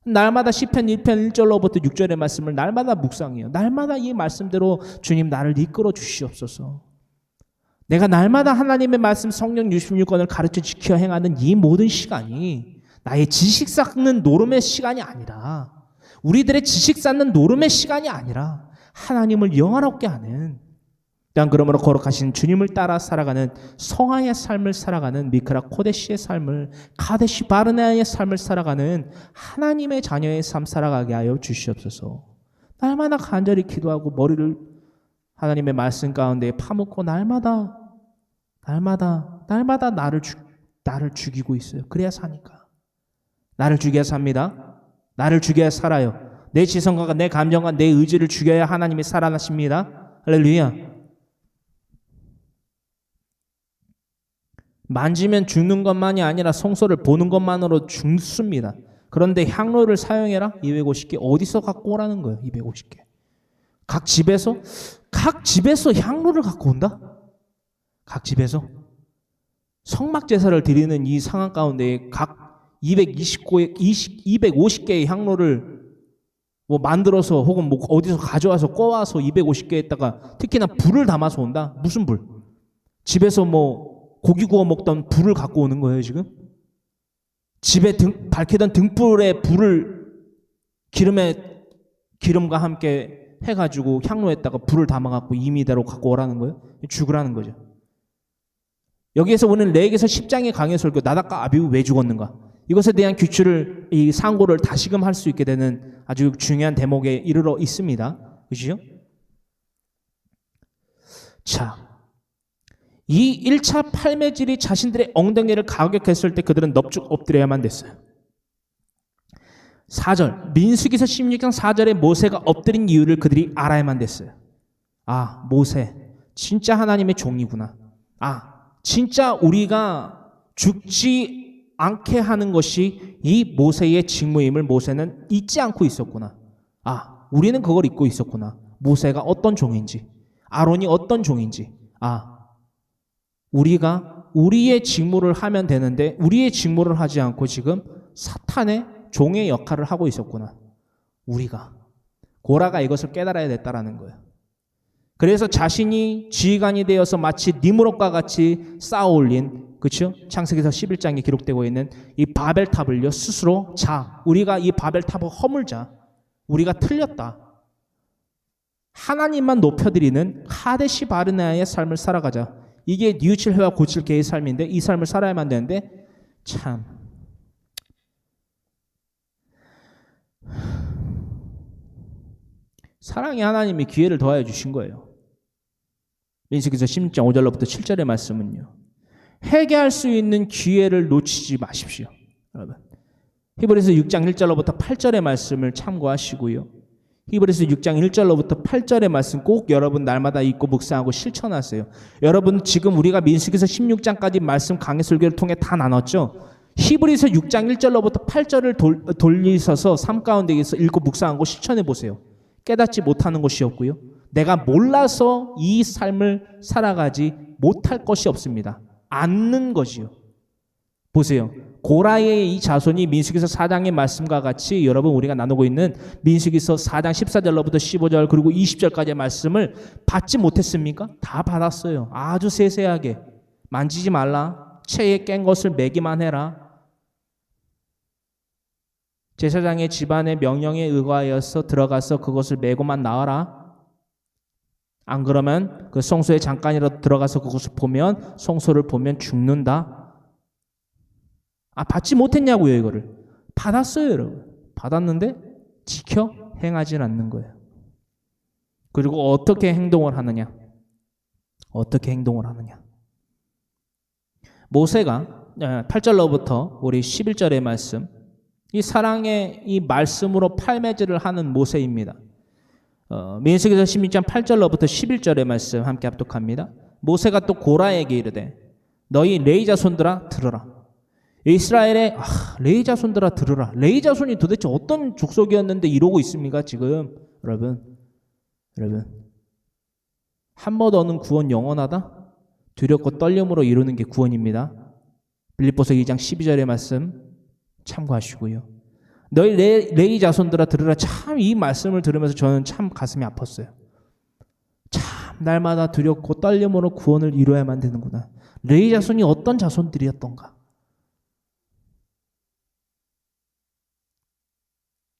날마다 시편 1편 1절로부터 6절의 말씀을 날마다 묵상해요. 날마다 이 말씀대로 주님 나를 이끌어 주시옵소서. 내가 날마다 하나님의 말씀 성령 66권을 가르쳐 지켜 행하는 이 모든 시간이 나의 지식 쌓는 노름의 시간이 아니라, 우리들의 지식 쌓는 노름의 시간이 아니라 하나님을 영화롭게 하는, 땅 그러므로 거룩하신 주님을 따라 살아가는 성화의 삶을 살아가는 미크라 코데시의 삶을, 카데시 바르네아의 삶을 살아가는 하나님의 자녀의 삶 살아가게 하여 주시옵소서. 날마다 간절히 기도하고 머리를 하나님의 말씀 가운데 파묻고 날마다 나를 죽이고 있어요. 그래야 사니까. 나를 죽여야 삽니다. 나를 죽여야 살아요. 내 지성과 내 감정과 내 의지를 죽여야 하나님이 살아나십니다. 할렐루야. 만지면 죽는 것만이 아니라 성소를 보는 것만으로 죽습니다. 그런데 향로를 사용해라? 250개 어디서 갖고 오라는 거예요? 250개. 각 집에서 향로를 갖고 온다? 각 집에서 성막 제사를 드리는 이 상황 가운데 각 250개의 향로를 뭐 만들어서 혹은 뭐 어디서 가져와서 꺼와서 250개에다가 특히나 불을 담아서 온다? 무슨 불? 집에서 뭐 고기 구워 먹던 불을 갖고 오는 거예요, 지금? 집에 밝히던 등불에 불을 기름과 함께 해가지고 향로에다가 불을 담아갖고 임의대로 갖고 오라는 거예요? 죽으라는 거죠. 여기에서 오늘 레위기서 10장의 강해 설교, 나답과 아비후 왜 죽었는가? 이것에 대한 규칙을, 이 상고를 다시금 할 수 있게 되는 아주 중요한 대목에 이르러 있습니다. 그죠? 자, 이 1차 팔매질이 자신들의 엉덩이를 가격했을 때 그들은 넙죽 엎드려야만 됐어요. 4절, 민수기서 16장 4절에 모세가 엎드린 이유를 그들이 알아야만 됐어요. 아, 모세 진짜 하나님의 종이구나. 아, 진짜 우리가 죽지 않게 하는 것이 이 모세의 직무임을 모세는 잊지 않고 있었구나. 아, 우리는 그걸 잊고 있었구나. 모세가 어떤 종인지, 아론이 어떤 종인지. 아, 우리가 우리의 직무를 하면 되는데 우리의 직무를 하지 않고 지금 사탄의 종의 역할을 하고 있었구나. 우리가, 고라가 이것을 깨달아야 됐다라는 거예요. 그래서 자신이 지휘관이 되어서 마치 니므롯과 같이 쌓아올린, 그렇죠? 창세기서 11장에 기록되고 있는 이 바벨탑을요 스스로, 자, 우리가 이 바벨탑을 허물자. 우리가 틀렸다. 하나님만 높여드리는 카데시 바르네아의 삶을 살아가자. 이게 뉘우칠 해와 고칠 개의 삶인데 이 삶을 살아야만 되는데, 참 사랑의 하나님이 기회를 더하여 주신 거예요. 민수기서 16장 5절로부터 7절의 말씀은요, 회개할 수 있는 기회를 놓치지 마십시오. 여러분, 히브리서 6장 1절로부터 8절의 말씀을 참고하시고요, 히브리서 6장 1절로부터 8절의 말씀 꼭 여러분 날마다 읽고 묵상하고 실천하세요. 여러분, 지금 우리가 민수기서 16장까지 말씀 강해 설교를 통해 다 나눴죠. 히브리서 6장 1절로부터 8절을 돌리셔서 삶 가운데에서 읽고 묵상하고 실천해 보세요. 깨닫지 못하는 것이 없고요, 내가 몰라서 이 삶을 살아가지 못할 것이 없습니다. 않는 것이요. 보세요. 고라의 이 자손이 민수기서 4장의 말씀과 같이 여러분 우리가 나누고 있는 민수기서 4장 14절로부터 15절 그리고 20절까지의 말씀을 받지 못했습니까? 다 받았어요. 아주 세세하게. 만지지 말라. 채에 깬 것을 매기만 해라. 제사장의 집안의 명령에 의거하여서 들어가서 그것을 메고만 나와라. 안 그러면 그 성소에 잠깐이라도 들어가서 그것을 보면 성소를 보면 죽는다. 아, 받지 못했냐고요, 이거를. 받았어요, 여러분. 받았는데 지켜 행하진 않는 거예요. 그리고 어떻게 행동을 하느냐? 어떻게 행동을 하느냐? 모세가 8절로부터 우리 11절의 말씀, 이 사랑의 이 말씀으로 팔매질을 하는 모세입니다. 민수기서 16장 8절로부터 11절의 말씀 함께 합독합니다. 모세가 또 고라에게 이르되 너희 레위 자손들아 들으라. 이스라엘의 레위 자손들아 들으라. 레위 자손이 도대체 어떤 족속이었는데 이러고 있습니까 지금? 여러분 한 번 얻는 구원 영원하다? 두렵고 떨림으로 이루는 게 구원입니다. 빌립보서 2장 12절의 말씀 참고하시고요. 너희 레위 자손들아 들으라. 참 이 말씀을 들으면서 저는 참 가슴이 아팠어요. 참 날마다 두렵고 떨림으로 구원을 이루어야만 되는구나. 레위 자손이 어떤 자손들이었던가.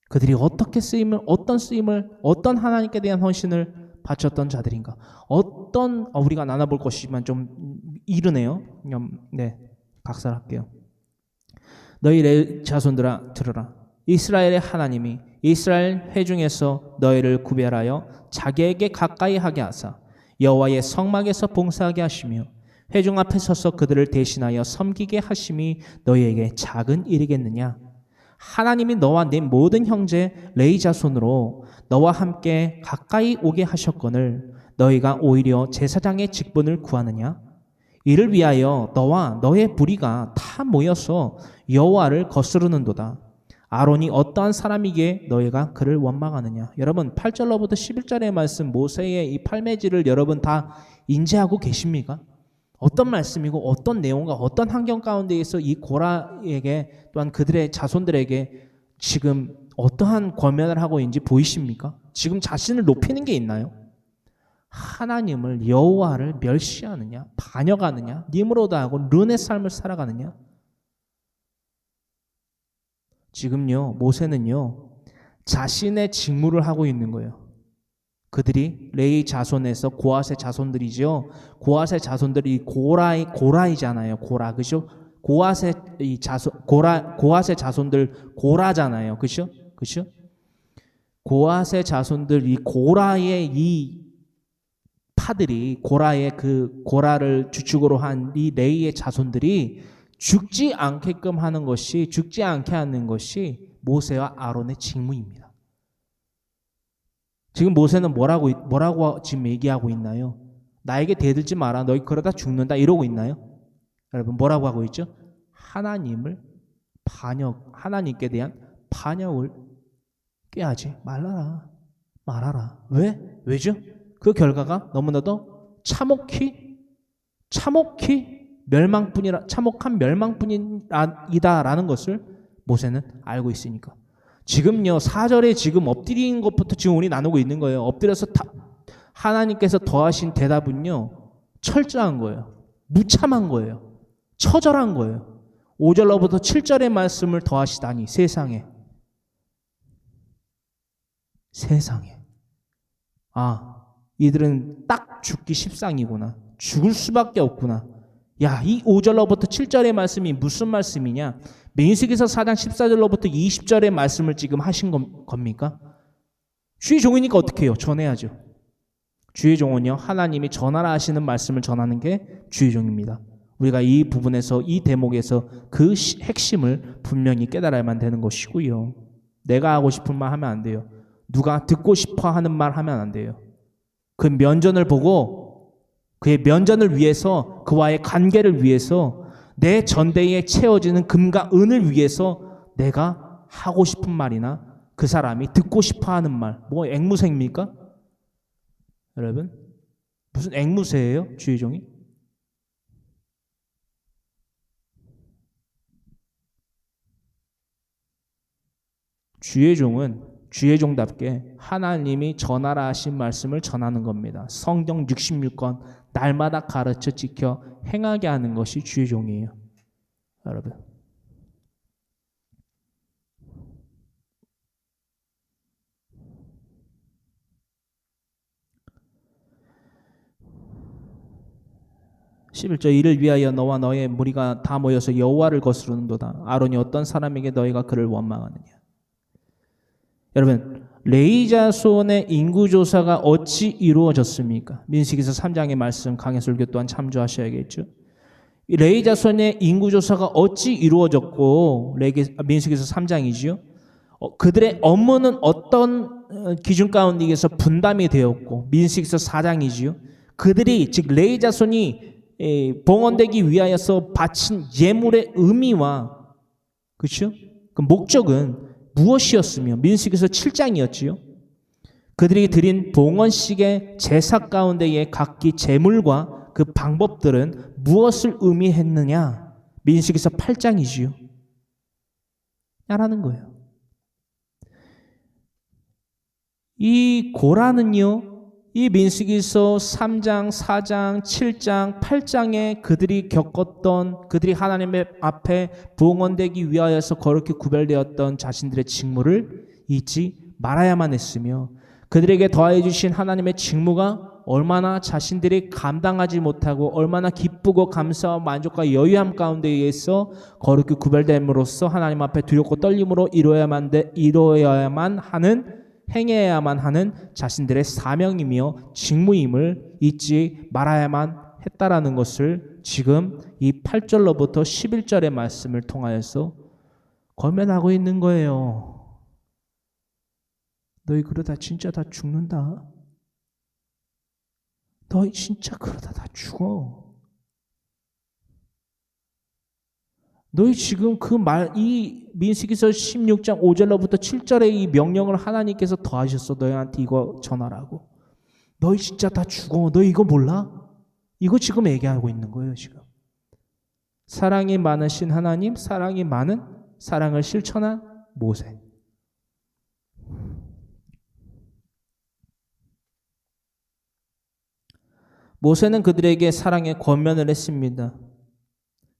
그들이 어떻게 쓰임을, 어떤 하나님께 대한 헌신을 바쳤던 자들인가. 우리가 나눠볼 것이지만 좀 이르네요. 네, 각설할게요. 너희 레위 자손들아 들으라. 이스라엘의 하나님이 이스라엘 회중에서 너희를 구별하여 자기에게 가까이 하게 하사 여호와의 성막에서 봉사하게 하시며 회중 앞에 서서 그들을 대신하여 섬기게 하심이 너희에게 작은 일이겠느냐. 하나님이 너와 네 모든 형제 레위 자손으로 너와 함께 가까이 오게 하셨거늘 너희가 오히려 제사장의 직분을 구하느냐. 이를 위하여 너와 너의 무리가 다 모여서 여호와를 거스르는도다. 아론이 어떠한 사람이기에 너희가 그를 원망하느냐. 여러분 8절로부터 11절의 말씀 모세의 이 팔매질을 여러분 다 인지하고 계십니까? 어떤 말씀이고 어떤 내용과 어떤 환경 가운데에서 이 고라에게 또한 그들의 자손들에게 지금 어떠한 권면을 하고 있는지 보이십니까? 지금 자신을 높이는 게 있나요? 하나님을 여호와를 멸시하느냐, 반역하느냐, 님으로다 하고 른의 삶을 살아가느냐. 지금요 모세는요 자신의 직무를 하고 있는 거예요. 그들이 레위 자손에서 고핫의 자손들이죠. 고핫의 고핫의 고라이잖아요. 고라, 그죠? 고핫의 자손들 고라잖아요. 그죠? 고핫의 자손들 이 고라의 이 파들이 고라를 주축으로 한 이 레위의 자손들이 죽지 않게 하는 것이 모세와 아론의 직무입니다. 지금 모세는 뭐라고 지금 얘기하고 있나요? 나에게 대들지 마라. 너희 그러다 죽는다. 이러고 있나요? 여러분 뭐라고 하고 있죠? 하나님께 대한 반역을 꾀하지 말아라. 왜죠? 그 결과가 너무나도 참혹한 멸망뿐이다라는 것을 모세는 알고 있으니까. 지금요 4절에 지금 엎드린 것부터 지금 우리 나누고 있는 거예요. 엎드려서 하나님께서 더하신 대답은요 철저한 거예요. 무참한 거예요. 처절한 거예요. 5절로부터 7절의 말씀을 더하시다니 세상에 이들은 딱 죽기 십상이구나. 죽을 수밖에 없구나. 이 5절로부터 7절의 말씀이 무슨 말씀이냐? 민수기서 4장 14절로부터 20절의 말씀을 지금 하신 겁니까? 주의 종이니까 어떻게 해요? 전해야죠. 주의 종은요 하나님이 전하라 하시는 말씀을 전하는 게 주의 종입니다. 우리가 이 부분에서 이 대목에서 그 핵심을 분명히 깨달아야만 되는 것이고요. 내가 하고 싶은 말 하면 안 돼요. 누가 듣고 싶어 하는 말 하면 안 돼요. 그 면전을 보고 그의 면전을 위해서, 그와의 관계를 위해서, 내 전대에 채워지는 금과 은을 위해서 내가 하고 싶은 말이나 그 사람이 듣고 싶어 하는 말, 뭐 앵무새입니까? 여러분 무슨 앵무새예요? 주의 종이? 주의 종은 주의 종답게 하나님이 전하라 하신 말씀을 전하는 겁니다. 성경 66권 날마다 가르쳐 지켜 행하게 하는 것이 주의 종이에요. 여러분 11절 이를 위하여 너와 너의 무리가 다 모여서 여호와를 거스르는도다. 아론이 어떤 사람에게 너희가 그를 원망하느냐. 여러분, 레위 자손의 인구조사가 어찌 이루어졌습니까? 민수기서 3장의 말씀 강해설교 또한 참조하셔야겠죠. 레위 자손의 인구조사가 어찌 이루어졌고, 민수기서 3장이지요. 그들의 업무는 어떤 기준 가운데에서 분담이 되었고, 민수기서 4장이지요. 그들이 즉 레위 자손이 봉헌되기 위하여서 바친 예물의 의미와 그렇죠? 그 목적은 무엇이었으며 민수기서 7장이었지요. 그들이 드린 봉헌식의 제사 가운데의 각기 제물과 그 방법들은 무엇을 의미했느냐? 민수기서 8장이지요. 라는 거예요. 이 고라는요, 이 민수기서 3장, 4장, 7장, 8장에 그들이 겪었던, 그들이 하나님의 앞에 봉헌되기 위하여서 거룩히 구별되었던 자신들의 직무를 잊지 말아야만 했으며, 그들에게 더해 주신 하나님의 직무가 얼마나 자신들이 감당하지 못하고 얼마나 기쁘고 감사와 만족과 여유함 가운데에서 거룩히 구별됨으로써 하나님 앞에 두렵고 떨림으로 이루어야만 하는, 행해야만 하는 자신들의 사명이며 직무임을 잊지 말아야만 했다라는 것을 지금 이 8절로부터 11절의 말씀을 통하여서 권면하고 있는 거예요. 너희 그러다 진짜 다 죽는다. 너희 진짜 그러다 다 죽어. 너희 지금 이 민수기서 16장 5절로부터 7절의 이 명령을 하나님께서 더하셨어. 너희한테 이거 전하라고. 너희 진짜 다 죽어. 너희 이거 몰라? 이거 지금 얘기하고 있는 거예요, 지금. 사랑이 많으신 하나님, 사랑이 많은 사랑을 실천한 모세. 모세는 그들에게 사랑의 권면을 했습니다.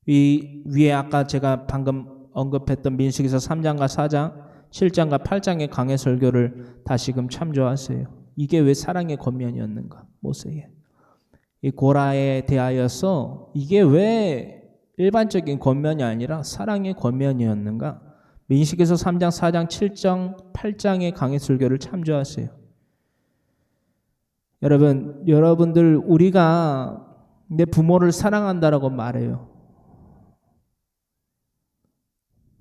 이 위에 아까 제가 방금 언급했던 민수기서 3장과 4장, 7장과 8장의 강해 설교를 다시금 참조하세요. 이게 왜 사랑의 권면이었는가? 모세의 이 고라에 대하여서 이게 왜 일반적인 권면이 아니라 사랑의 권면이었는가? 민수기서 3장, 4장, 7장, 8장의 강해 설교를 참조하세요. 여러분들 우리가 내 부모를 사랑한다라고 말해요.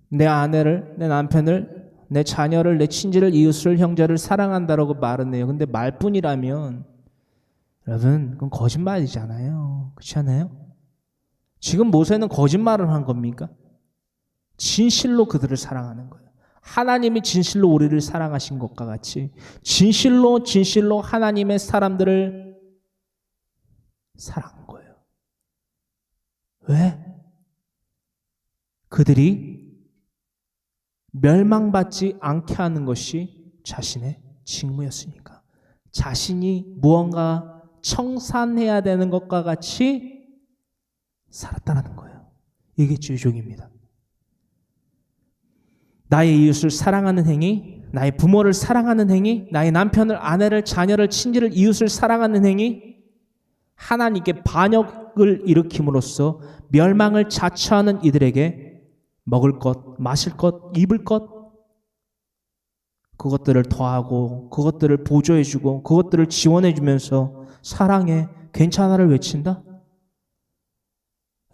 내 아내를, 내 남편을, 내 자녀를, 내 친지를, 이웃을, 형제를 사랑한다라고 말은 해요. 근데 말뿐이라면 여러분 그건 거짓말이잖아요. 그렇지 않아요? 지금 모세는 거짓말을 한 겁니까? 진실로 그들을 사랑하는 거예요. 하나님이 진실로 우리를 사랑하신 것과 같이 진실로 하나님의 사람들을 사랑한 거예요. 왜? 그들이 멸망받지 않게 하는 것이 자신의 직무였으니까. 자신이 무언가 청산해야 되는 것과 같이 살았다는 거예요. 이게 주종입니다. 나의 이웃을 사랑하는 행위, 나의 부모를 사랑하는 행위, 나의 남편을, 아내를, 자녀를, 친지를, 이웃을 사랑하는 행위, 하나님께 반역을 일으킴으로써 멸망을 자처하는 이들에게 먹을 것, 마실 것, 입을 것, 그것들을 더하고 그것들을 보조해주고 그것들을 지원해주면서 사랑해, 괜찮아를 외친다?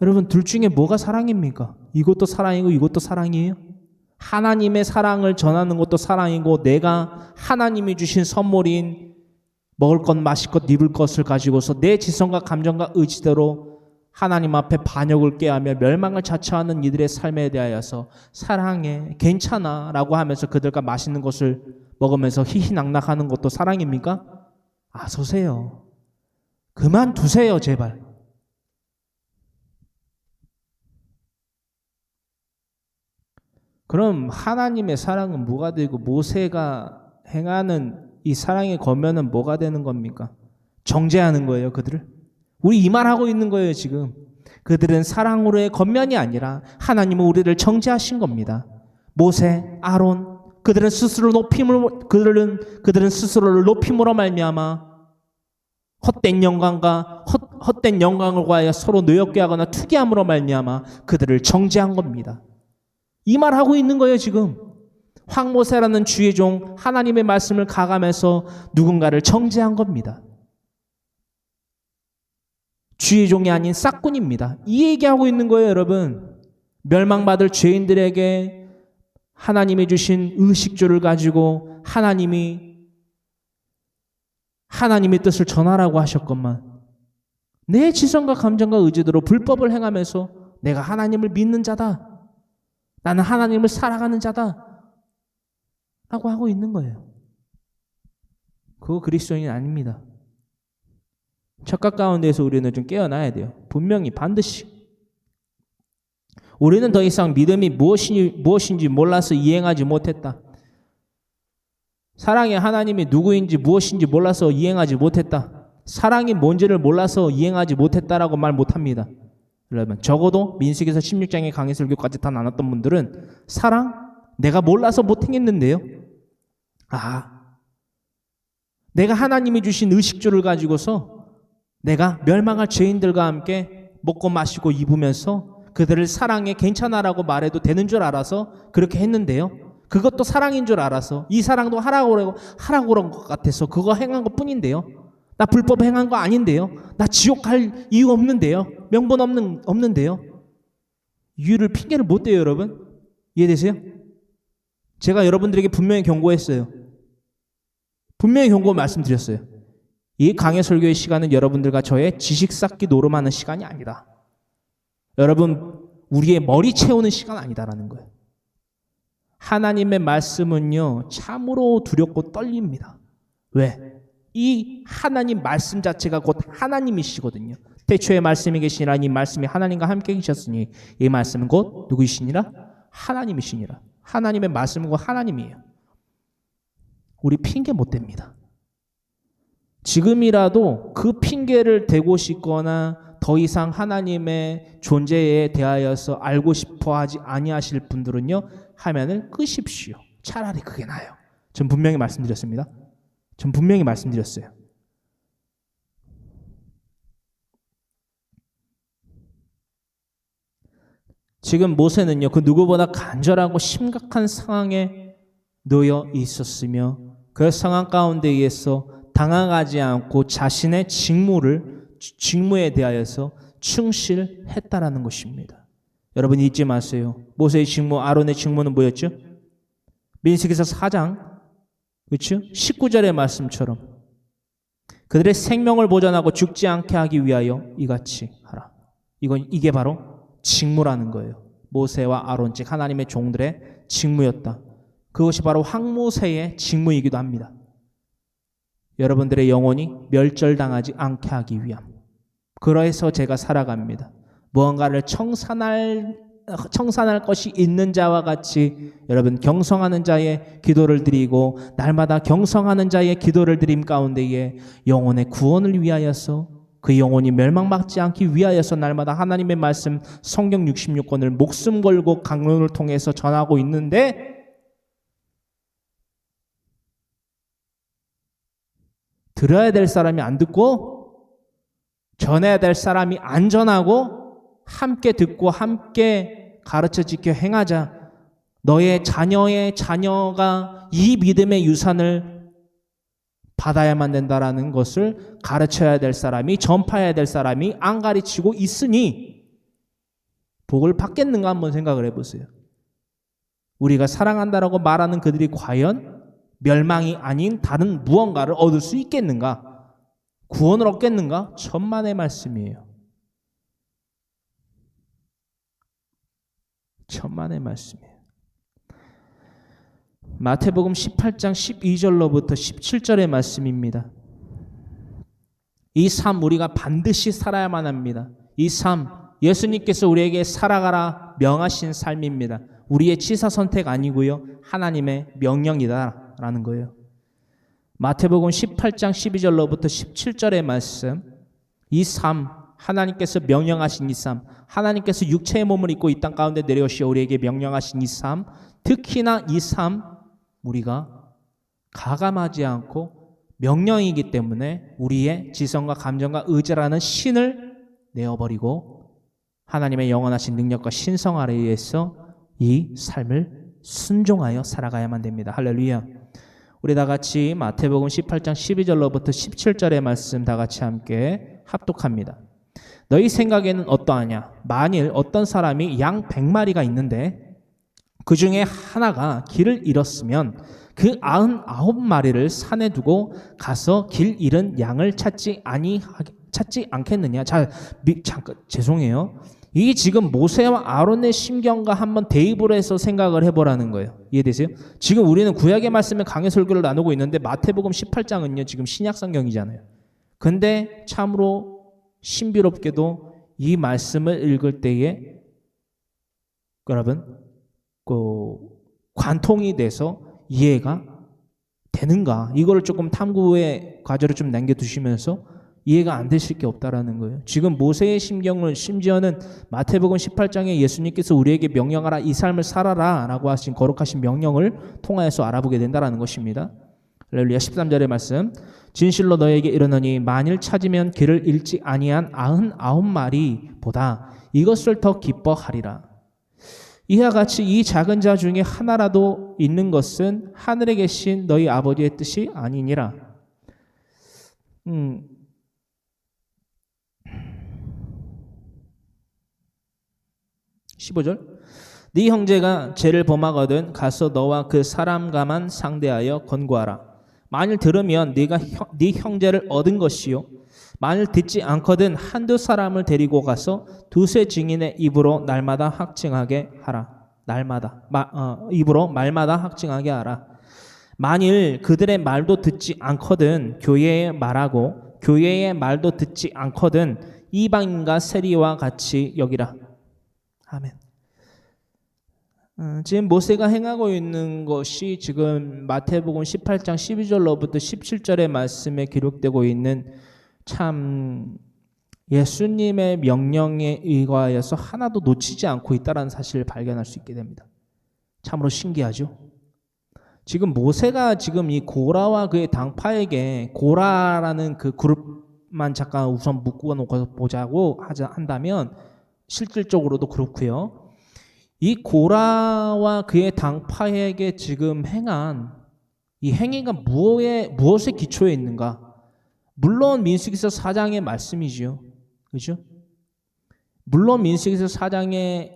여러분 둘 중에 뭐가 사랑입니까? 이것도 사랑이고 이것도 사랑이에요? 하나님의 사랑을 전하는 것도 사랑이고 내가 하나님이 주신 선물인 먹을 것, 마실 것, 입을 것을 가지고서 내 지성과 감정과 의지대로 하나님 앞에 반역을 꾀하며 멸망을 자처하는 이들의 삶에 대하여서 사랑해, 괜찮아 라고 하면서 그들과 맛있는 것을 먹으면서 희희낙낙하는 것도 사랑입니까? 아서세요. 그만두세요 제발. 그럼 하나님의 사랑은 뭐가 되고 모세가 행하는 이 사랑의 권면은 뭐가 되는 겁니까? 정죄하는 거예요 그들을. 우리 이 말하고 있는 거예요 지금. 그들은 사랑으로의 권면이 아니라 하나님은 우리를 정죄하신 겁니다. 모세, 아론, 그들은 스스로를 높임으로 말미암아 헛된 영광과 헛된 영광을 구하여 서로 노엽게 하거나 투기함으로 말미암아 그들을 정죄한 겁니다. 이 말하고 있는 거예요. 지금 황모세라는 주의 종 하나님의 말씀을 가감해서 누군가를 정죄한 겁니다. 주의 종이 아닌 싹군입니다. 이 얘기하고 있는 거예요. 여러분, 멸망받을 죄인들에게 하나님이 주신 의식주를 가지고 하나님의 뜻을 전하라고 하셨건만 내 지성과 감정과 의지대로 불법을 행하면서 내가 하나님을 믿는 자다, 나는 하나님을 살아가는 자다 라고 하고 있는 거예요. 그거 그리스도인이 아닙니다. 착각 가운데서 우리는 좀 깨어나야 돼요. 분명히 반드시 우리는 더 이상 믿음이 무엇인지 몰라서 이행하지 못했다. 사랑의 하나님이 누구인지 무엇인지 몰라서 이행하지 못했다. 사랑이 뭔지를 몰라서 이행하지 못했다라고 말 못합니다. 여러분, 적어도 민수기서 16장의 강해설교까지 다 나눴던 분들은 사랑? 내가 몰라서 못 행했는데요. 내가 하나님이 주신 의식주를 가지고서 내가 멸망할 죄인들과 함께 먹고 마시고 입으면서 그들을 사랑해 괜찮아라고 말해도 되는 줄 알아서 그렇게 했는데요. 그것도 사랑인 줄 알아서 이 사랑도 하라고 그런 것 같아서 그거 행한 것 뿐인데요. 나 불법 행한 거 아닌데요. 나 지옥 갈 이유 없는데요. 명분 없는데요. 이유를 핑계를 못 대요. 여러분, 이해되세요? 제가 여러분들에게 분명히 경고했어요. 분명히 경고 말씀드렸어요. 이 강해 설교의 시간은 여러분들과 저의 지식 쌓기 노름하는 시간이 아니다. 여러분, 우리의 머리 채우는 시간 아니다라는 거예요. 하나님의 말씀은요, 참으로 두렵고 떨립니다. 왜? 이 하나님 말씀 자체가 곧 하나님이시거든요. 태초에 말씀이 계시니라, 이 말씀이 하나님과 함께 계셨으니 이 말씀은 곧 누구이시니라? 하나님이시니라. 하나님의 말씀은 곧 하나님이에요. 우리 핑계 못 댑니다. 지금이라도 그 핑계를 대고 싶거나 더 이상 하나님의 존재에 대하여서 알고 싶어 하지 아니하실 분들은요, 화면을 끄십시오. 차라리 그게 나아요. 전 분명히 말씀드렸습니다. 전 분명히 말씀드렸어요. 지금 모세는요, 그 누구보다 간절하고 심각한 상황에 놓여 있었으며 그 상황 가운데에서 당황하지 않고 자신의 직무에 대하여서 충실했다라는 것입니다. 여러분 잊지 마세요. 모세의 직무, 아론의 직무는 뭐였죠? 민수기서 4장 그렇죠? 19절의 말씀처럼 그들의 생명을 보존하고 죽지 않게 하기 위하여 이같이 하라. 이게 바로 직무라는 거예요. 모세와 아론, 즉 하나님의 종들의 직무였다. 그것이 바로 황모세의 직무이기도 합니다. 여러분들의 영혼이 멸절당하지 않게 하기 위함. 그래서 제가 살아갑니다. 무언가를 청산할 것이 있는 자와 같이 여러분 경성하는 자의 기도를 드리고 날마다 경성하는 자의 기도를 드림 가운데에 영혼의 구원을 위하여서 그 영혼이 멸망받지 않기 위하여서 날마다 하나님의 말씀 성경 66권을 목숨 걸고 강론을 통해서 전하고 있는데 들어야 될 사람이 안 듣고 전해야 될 사람이 안 전하고 함께 듣고 함께 가르쳐 지켜 행하자. 너의 자녀의 자녀가 이 믿음의 유산을 받아야만 된다라는 것을 가르쳐야 될 사람이, 전파해야 될 사람이 안 가르치고 있으니 복을 받겠는가 한번 생각을 해보세요. 우리가 사랑한다라고 말하는 그들이 과연 멸망이 아닌 다른 무언가를 얻을 수 있겠는가? 구원을 얻겠는가? 천만의 말씀이에요. 천만의 말씀이에요. 마태복음 18장 12절로부터 17절의 말씀입니다. 이 삶 우리가 반드시 살아야만 합니다. 이 삶 예수님께서 우리에게 살아가라 명하신 삶입니다. 우리의 취사 선택 아니고요. 하나님의 명령이다라는 거예요. 마태복음 18장 12절로부터 17절의 말씀, 이 삶 하나님께서 명령하신 이 삶, 하나님께서 육체의 몸을 입고 이 땅 가운데 내려오시어 우리에게 명령하신 이 삶, 특히나 이 삶 우리가 가감하지 않고 명령이기 때문에 우리의 지성과 감정과 의지라는 신을 내어버리고 하나님의 영원하신 능력과 신성 아래에서 이 삶을 순종하여 살아가야만 됩니다. 할렐루야. 우리 다 같이 마태복음 18장 12절로부터 17절의 말씀 다 같이 함께 합독합니다. 너희 생각에는 어떠하냐? 만일 어떤 사람이 양 100마리가 있는데 그 중에 하나가 길을 잃었으면 그 99마리를 산에 두고 가서 길 잃은 양을 찾지 않겠느냐? 잠깐 죄송해요. 이게 지금 모세와 아론의 심경과 한번 대입을 해서 생각을 해보라는 거예요. 이해되세요? 지금 우리는 구약의 말씀에 강해 설교를 나누고 있는데 마태복음 18장은요 지금 신약 성경이잖아요. 근데 참으로 신비롭게도 이 말씀을 읽을 때에 여러분 관통이 돼서 이해가 되는가? 이걸 조금 탐구의 과제로 좀 남겨두시면서 이해가 안 되실 게 없다라는 거예요. 지금 모세의 심경을 심지어는 마태복음 18장에 예수님께서 우리에게 명령하라 이 삶을 살아라 라고 하신 거룩하신 명령을 통하여서 알아보게 된다는 것입니다. 할렐루야. 13절의 말씀 진실로 너에게 이르노니 만일 찾으면 길을 잃지 아니한 99마리보다 이것을 더 기뻐하리라. 이와 같이 이 작은 자 중에 하나라도 있는 것은 하늘에 계신 너희 아버지의 뜻이 아니니라. 15절 네 형제가 죄를 범하거든 가서 너와 그 사람과만 상대하여 권고하라. 만일 들으면 네가 네 형제를 얻은 것이요 만일 듣지 않거든 한두 사람을 데리고 가서 두세 증인의 입으로 날마다 확증하게 하라. 입으로 말마다 확증하게 하라. 만일 그들의 말도 듣지 않거든 교회에 말하고 교회의 말도 듣지 않거든 이방인과 세리와 같이 여기라. 아멘. 지금 모세가 행하고 있는 것이 지금 마태복음 18장 12절로부터 17절의 말씀에 기록되고 있는 참 예수님의 명령에 의거하여서 하나도 놓치지 않고 있다는 사실을 발견할 수 있게 됩니다. 참으로 신기하죠. 지금 모세가 지금 이 고라와 그의 당파에게 고라라는 그 그룹만 잠깐 우선 묶어 놓고 보자고 한다면 실질적으로도 그렇고요. 이 고라와 그의 당파에게 지금 행한 이 행위가 무엇에 기초해 있는가? 물론 민수기서 4장의 말씀이지요. 그렇죠? 물론 민수기서 4장의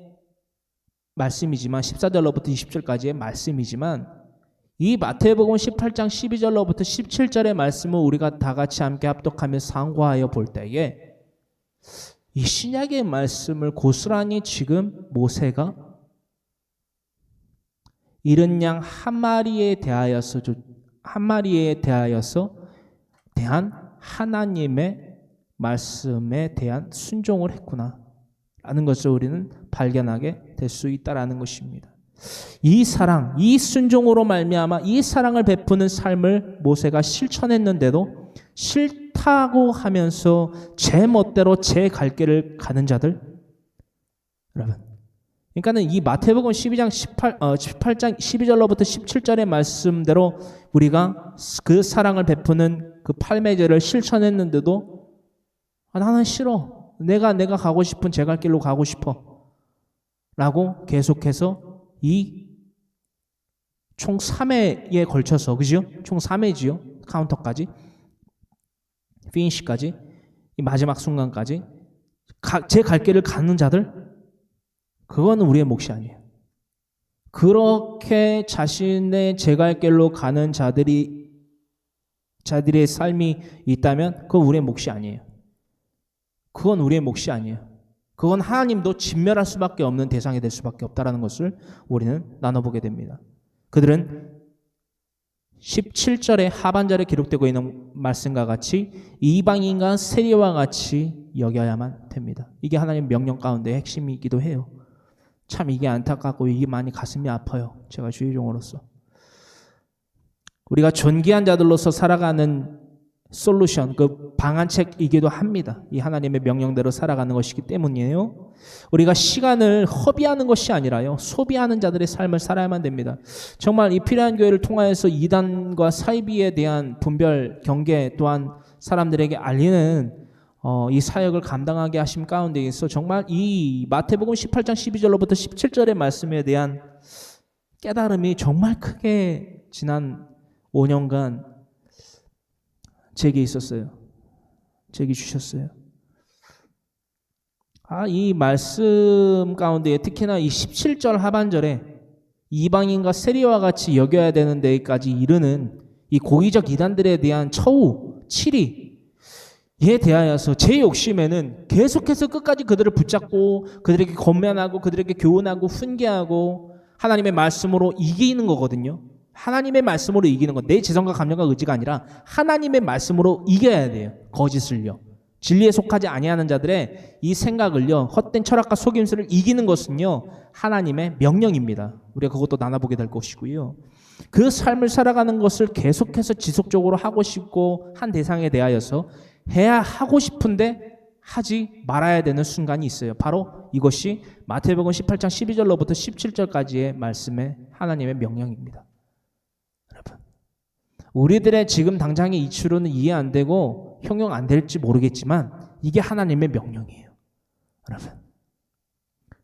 말씀이지만 14절로부터 20절까지의 말씀이지만 이 마태복음 18장 12절로부터 17절의 말씀을 우리가 다 같이 함께 합독하며 상고하여 볼 때에 이 신약의 말씀을 고스란히 지금 모세가 잃은 양 한 마리에 대하여서 대한 하나님의 말씀에 대한 순종을 했구나 라는 것을 우리는 발견하게 될 수 있다라는 것입니다. 이 사랑, 이 순종으로 말미암아 이 사랑을 베푸는 삶을 모세가 실천했는데도 싫다고 하면서 제 멋대로 제 갈 길을 가는 자들, 여러분, 그러니까는 이 마태복음 18장 12절로부터 17절의 말씀대로 우리가 그 사랑을 베푸는 그 팔매제를 실천했는데도 나는 싫어. 내가 가고 싶은 제 갈 길로 가고 싶어. 라고 계속해서 이 총 3회에 걸쳐서, 그죠? 총 3회지요. 카운터까지. 피니시까지. 이 마지막 순간까지. 제 갈 길을 가는 자들, 그거는 우리의 몫이 아니에요. 그렇게 자신의 제 갈 길로 가는 자들의 삶이 있다면 그건 우리의 몫이 아니에요. 그건 우리의 몫이 아니에요. 그건 하나님도 진멸할 수밖에 없는 대상이 될 수밖에 없다는 것을 우리는 나눠보게 됩니다. 그들은 17절의 하반절에 기록되고 있는 말씀과 같이 이방인과 세리와 같이 여겨야만 됩니다. 이게 하나님의 명령 가운데 핵심이기도 해요. 참 이게 안타깝고 이게 많이 가슴이 아파요. 제가 주의종으로서. 우리가 존귀한 자들로서 살아가는 솔루션, 그 방안책이기도 합니다. 이 하나님의 명령대로 살아가는 것이기 때문이에요. 우리가 시간을 허비하는 것이 아니라요, 소비하는 자들의 삶을 살아야만 됩니다. 정말 이 필요한 교회를 통하여서 이단과 사이비에 대한 분별, 경계 또한 사람들에게 알리는 이 사역을 감당하게 하심 가운데 있어 정말 이 마태복음 18장 12절로부터 17절의 말씀에 대한 깨달음이 정말 크게 지난 5년간 제게 있었어요. 제게 주셨어요. 이 말씀 가운데 특히나 이 17절 하반절에 이방인과 세리와 같이 여겨야 되는 데까지 이르는 이 고의적 이단들에 대한 처우, 치리에 대하여서 제 욕심에는 계속해서 끝까지 그들을 붙잡고 그들에게 권면하고 그들에게 교훈하고 훈계하고 하나님의 말씀으로 이기는 거거든요. 하나님의 말씀으로 이기는 것, 내 지성과 감정과 의지가 아니라 하나님의 말씀으로 이겨야 돼요. 거짓을요. 진리에 속하지 아니하는 자들의 이 생각을요, 헛된 철학과 속임수를 이기는 것은요, 하나님의 명령입니다. 우리가 그것도 나눠보게 될 것이고요. 그 삶을 살아가는 것을 계속해서 지속적으로 하고 싶고 한 대상에 대하여서 해야 하고 싶은데 하지 말아야 되는 순간이 있어요. 바로 이것이 마태복음 18장 12절로부터 17절까지의 말씀의 하나님의 명령입니다. 여러분, 우리들의 지금 당장의 이치로는 이해 안 되고 형용 안 될지 모르겠지만 이게 하나님의 명령이에요. 여러분,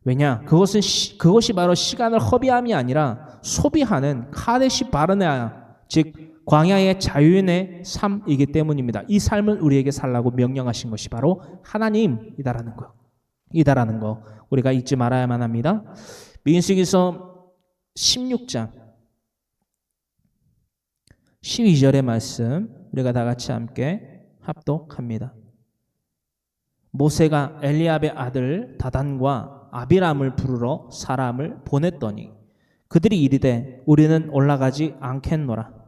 왜냐? 그것이 바로 시간을 허비함이 아니라 소비하는 카데시 바르네아, 즉 광야의 자유인의 삶이기 때문입니다. 이 삶을 우리에게 살라고 명령하신 것이 바로 하나님이다라는 거 우리가 잊지 말아야만 합니다. 민수기서 16장 12절의 말씀 우리가 다 같이 함께 합독합니다. 모세가 엘리압의 아들 다단과 아비람을 부르러 사람을 보냈더니 그들이 이르되 우리는 올라가지 않겠노라.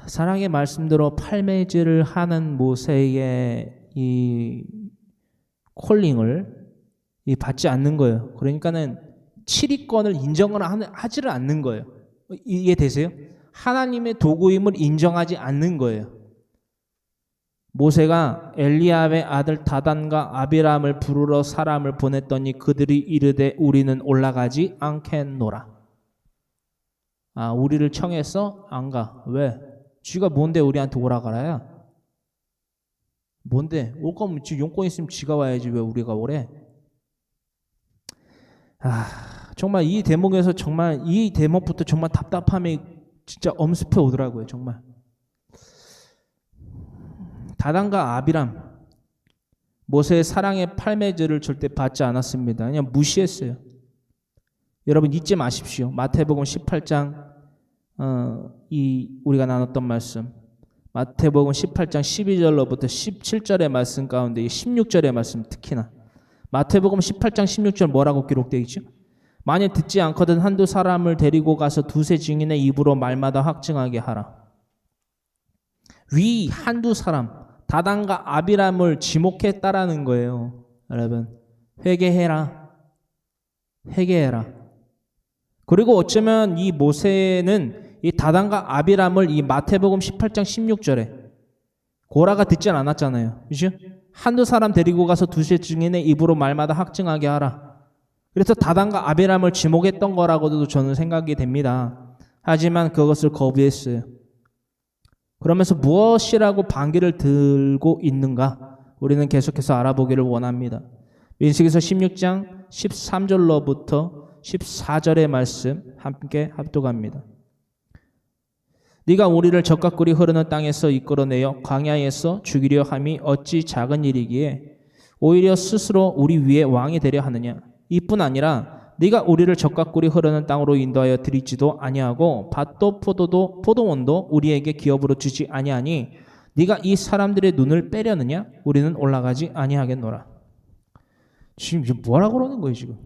사랑의 말씀대로 팔매질을 하는 모세의 이 콜링을 받지 않는 거예요. 그러니까는 7위권을 인정을 하지를 않는 거예요. 이해되세요? 하나님의 도구임을 인정하지 않는 거예요. 모세가 엘리압의 아들 다단과 아비람을 부르러 사람을 보냈더니 그들이 이르되 우리는 올라가지 않겠노라. 우리를 청해서 안 가. 왜? 쥐가 뭔데 우리한테 오라가라야? 뭔데? 올 거면 지 용건 있으면 지가 와야지 왜 우리가 오래? 정말 이 대목에서 정말 이 대목부터 정말 답답함이 진짜 엄습해 오더라고요. 정말. 다단과 아비람, 모세의 사랑의 팔매질을 절대 받지 않았습니다. 그냥 무시했어요. 여러분 잊지 마십시오. 마태복음 18장 우리가 나눴던 말씀, 마태복음 18장 12절로부터 17절의 말씀 가운데 16절의 말씀 특히나 마태복음 18장 16절 뭐라고 기록되어 있죠? 만일 듣지 않거든 한두 사람을 데리고 가서 두세 증인의 입으로 말마다 확증하게 하라. 위 한두 사람, 다단과 아비람을 지목했다라는 거예요. 여러분, 회개해라. 그리고 어쩌면 이 모세는 이 다단과 아비람을 이 마태복음 18장 16절에 고라가 듣진 않았잖아요. 그죠? 한두 사람 데리고 가서 두세 증인의 입으로 말마다 확증하게 하라. 그래서 다단과 아비람을 지목했던 거라고도 저는 생각이 됩니다. 하지만 그것을 거부했어요. 그러면서 무엇이라고 반기를 들고 있는가? 우리는 계속해서 알아보기를 원합니다. 민수기서 16장 13절로부터 14절의 말씀 함께 합독합니다. 네가 우리를 적과 꿀이 흐르는 땅에서 이끌어내어 광야에서 죽이려 함이 어찌 작은 일이기에 오히려 스스로 우리 위에 왕이 되려 하느냐? 이뿐 아니라 네가 우리를 적과 꿀이 흐르는 땅으로 인도하여 드리지도 아니하고 밭도 포도원도 우리에게 기업으로 주지 아니하니 네가 이 사람들의 눈을 빼려느냐? 우리는 올라가지 아니하겠노라. 지금 뭐라고 그러는 거예요? 지금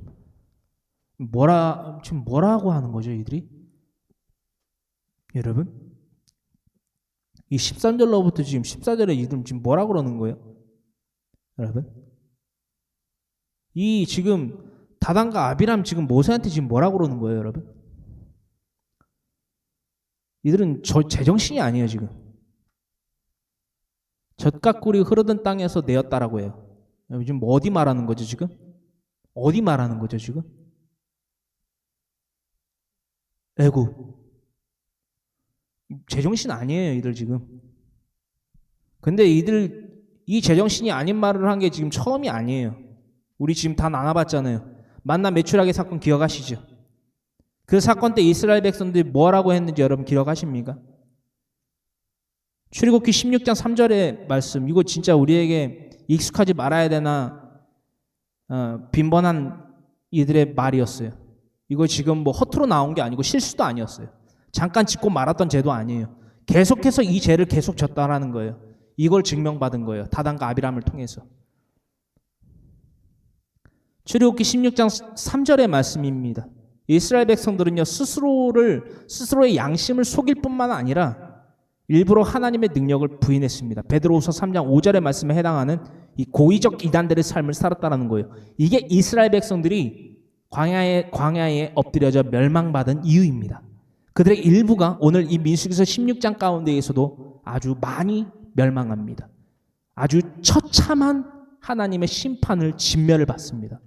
뭐라고 하는 거죠, 이들이? 여러분, 이 13절로부터 지금 14절에 이들 지금 뭐라고 그러는 거예요? 여러분, 이 지금 다단과 아비람 지금 모세한테 지금 뭐라고 그러는 거예요, 여러분? 이들은 제정신이 아니에요 지금. 젖과 꿀이 흐르던 땅에서 내었다라고 해요. 지금 뭐 어디 말하는 거죠 지금? 어디 말하는 거죠 지금? 애굽. 제정신 아니에요 이들 지금. 근데 이들 이 제정신이 아닌 말을 한 게 지금 처음이 아니에요. 우리 지금 다 나눠봤잖아요. 만나 메추라기 사건 기억하시죠? 그 사건 때 이스라엘 백성들이 뭐라고 했는지 여러분 기억하십니까? 출애굽기 16장 3절의 말씀, 이거 진짜 우리에게 익숙하지 말아야 되나 빈번한 이들의 말이었어요. 이거 지금 뭐 허투루 나온 게 아니고 실수도 아니었어요. 잠깐 짚고 말았던 죄도 아니에요. 계속해서 이 죄를 계속 졌다라는 거예요. 이걸 증명받은 거예요. 다단과 아비람을 통해서. 출애굽기 16장 3절의 말씀입니다. 이스라엘 백성들은요, 스스로의 양심을 속일 뿐만 아니라 일부러 하나님의 능력을 부인했습니다. 베드로후서 3장 5절의 말씀에 해당하는 이 고의적 이단들의 삶을 살았다는 거예요. 이게 이스라엘 백성들이 광야에 엎드려져 멸망받은 이유입니다. 그들의 일부가 오늘 이 민수기서 16장 가운데에서도 아주 많이 멸망합니다. 아주 처참한 하나님의 심판을 진멸을 받습니다.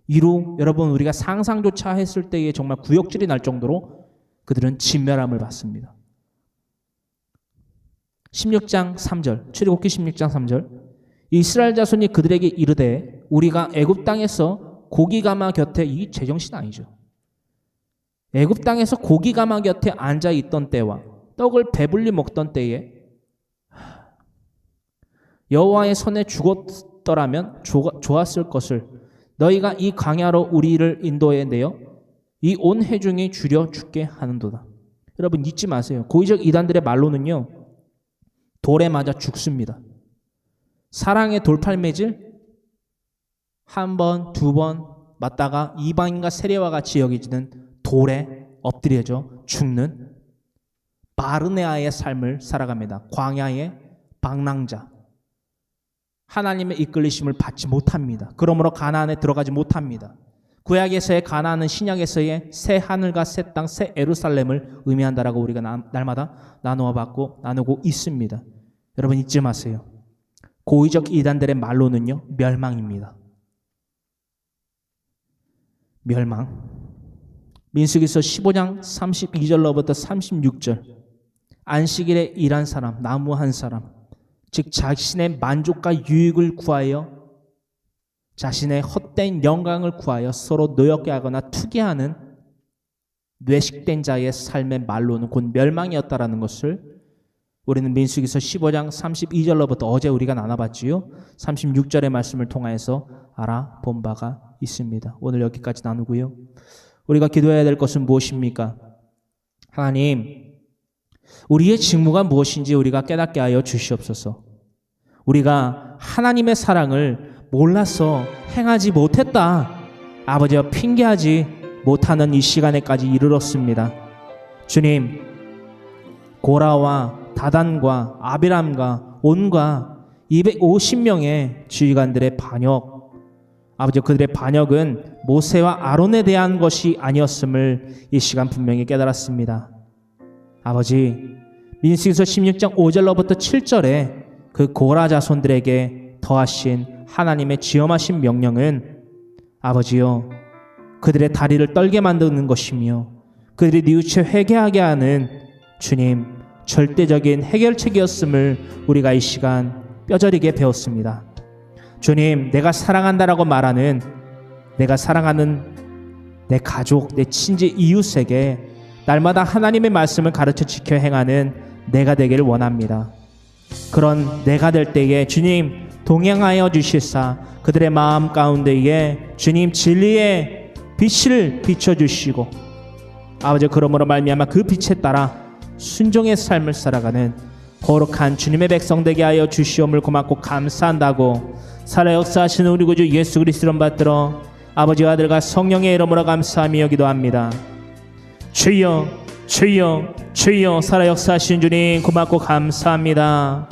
이로 여러분 우리가 상상조차 했을 때에 정말 구역질이 날 정도로 그들은 진멸함을 받습니다. 16장 3절, 출애굽기 16장 3절, 이스라엘 자손이 그들에게 이르되 우리가 애굽 땅에서 고기가마 곁에, 이 제정신 아니죠. 애굽 땅에서 고기가마 곁에 앉아 있던 때와 떡을 배불리 먹던 때에 여호와의 손에 죽었더라면 좋았을 것을 너희가 이 광야로 우리를 인도해 내어 이 온 회중이 줄여 죽게 하는도다. 여러분 잊지 마세요. 고의적 이단들의 말로는요, 돌에 맞아 죽습니다. 사랑의 돌팔매질 한 번, 두 번 맞다가 이방인과 세례와 같이 여겨지는 돌에 엎드려져 죽는 바르네아의 삶을 살아갑니다. 광야의 방랑자. 하나님의 이끌리심을 받지 못합니다. 그러므로 가나안에 들어가지 못합니다. 구약에서의 가나안은 신약에서의 새 하늘과 새 땅, 새 예루살렘을 의미한다라고 우리가 날마다 나누고 있습니다. 여러분 잊지 마세요. 고의적 이단들의 말로는요, 멸망입니다. 멸망. 민수기서 15장 32절로부터 36절. 안식일에 일한 사람, 나무한 사람, 즉 자신의 만족과 유익을 구하여 자신의 헛된 영광을 구하여 서로 노엽게 하거나 투기하는 뇌식된 자의 삶의 말로는 곧 멸망이었다라는 것을 우리는 민수기서 15장 32절로부터 어제 우리가 나눠봤지요. 36절의 말씀을 통하여서 알아본 바가 있습니다. 오늘 여기까지 나누고요. 우리가 기도해야 될 것은 무엇입니까? 하나님, 우리의 직무가 무엇인지 우리가 깨닫게 하여 주시옵소서. 우리가 하나님의 사랑을 몰라서 행하지 못했다, 아버지여 핑계하지 못하는 이 시간에까지 이르렀습니다. 주님, 고라와 다단과 아비람과 온과 250명의 지휘관들의 반역, 아버지 그들의 반역은 모세와 아론에 대한 것이 아니었음을 이 시간 분명히 깨달았습니다. 아버지, 민수기서 16장 5절로부터 7절에 그 고라 자손들에게 더하신 하나님의 지엄하신 명령은 아버지요, 그들의 다리를 떨게 만드는 것이며 그들이 뉘우쳐 회개하게 하는 주님 절대적인 해결책이었음을 우리가 이 시간 뼈저리게 배웠습니다. 주님, 내가 사랑한다라고 말하는, 내가 사랑하는 내 가족, 내 친지, 이웃에게 날마다 하나님의 말씀을 가르쳐 지켜 행하는 내가 되기를 원합니다. 그런 내가 될 때에 주님 동행하여 주실사 그들의 마음 가운데에 주님 진리의 빛을 비춰주시고 아버지 그러므로 말미암아 그 빛에 따라 순종의 삶을 살아가는 거룩한 주님의 백성 되게 하여 주시옵을 고맙고 감사한다고 살아 역사하시는 우리 구주 예수 그리스도를 받들어 아버지와 아들과 성령의 이름으로 감사하며 여기도합니다. 주여 주여 주여 살아 역사하신 주님 고맙고 감사합니다.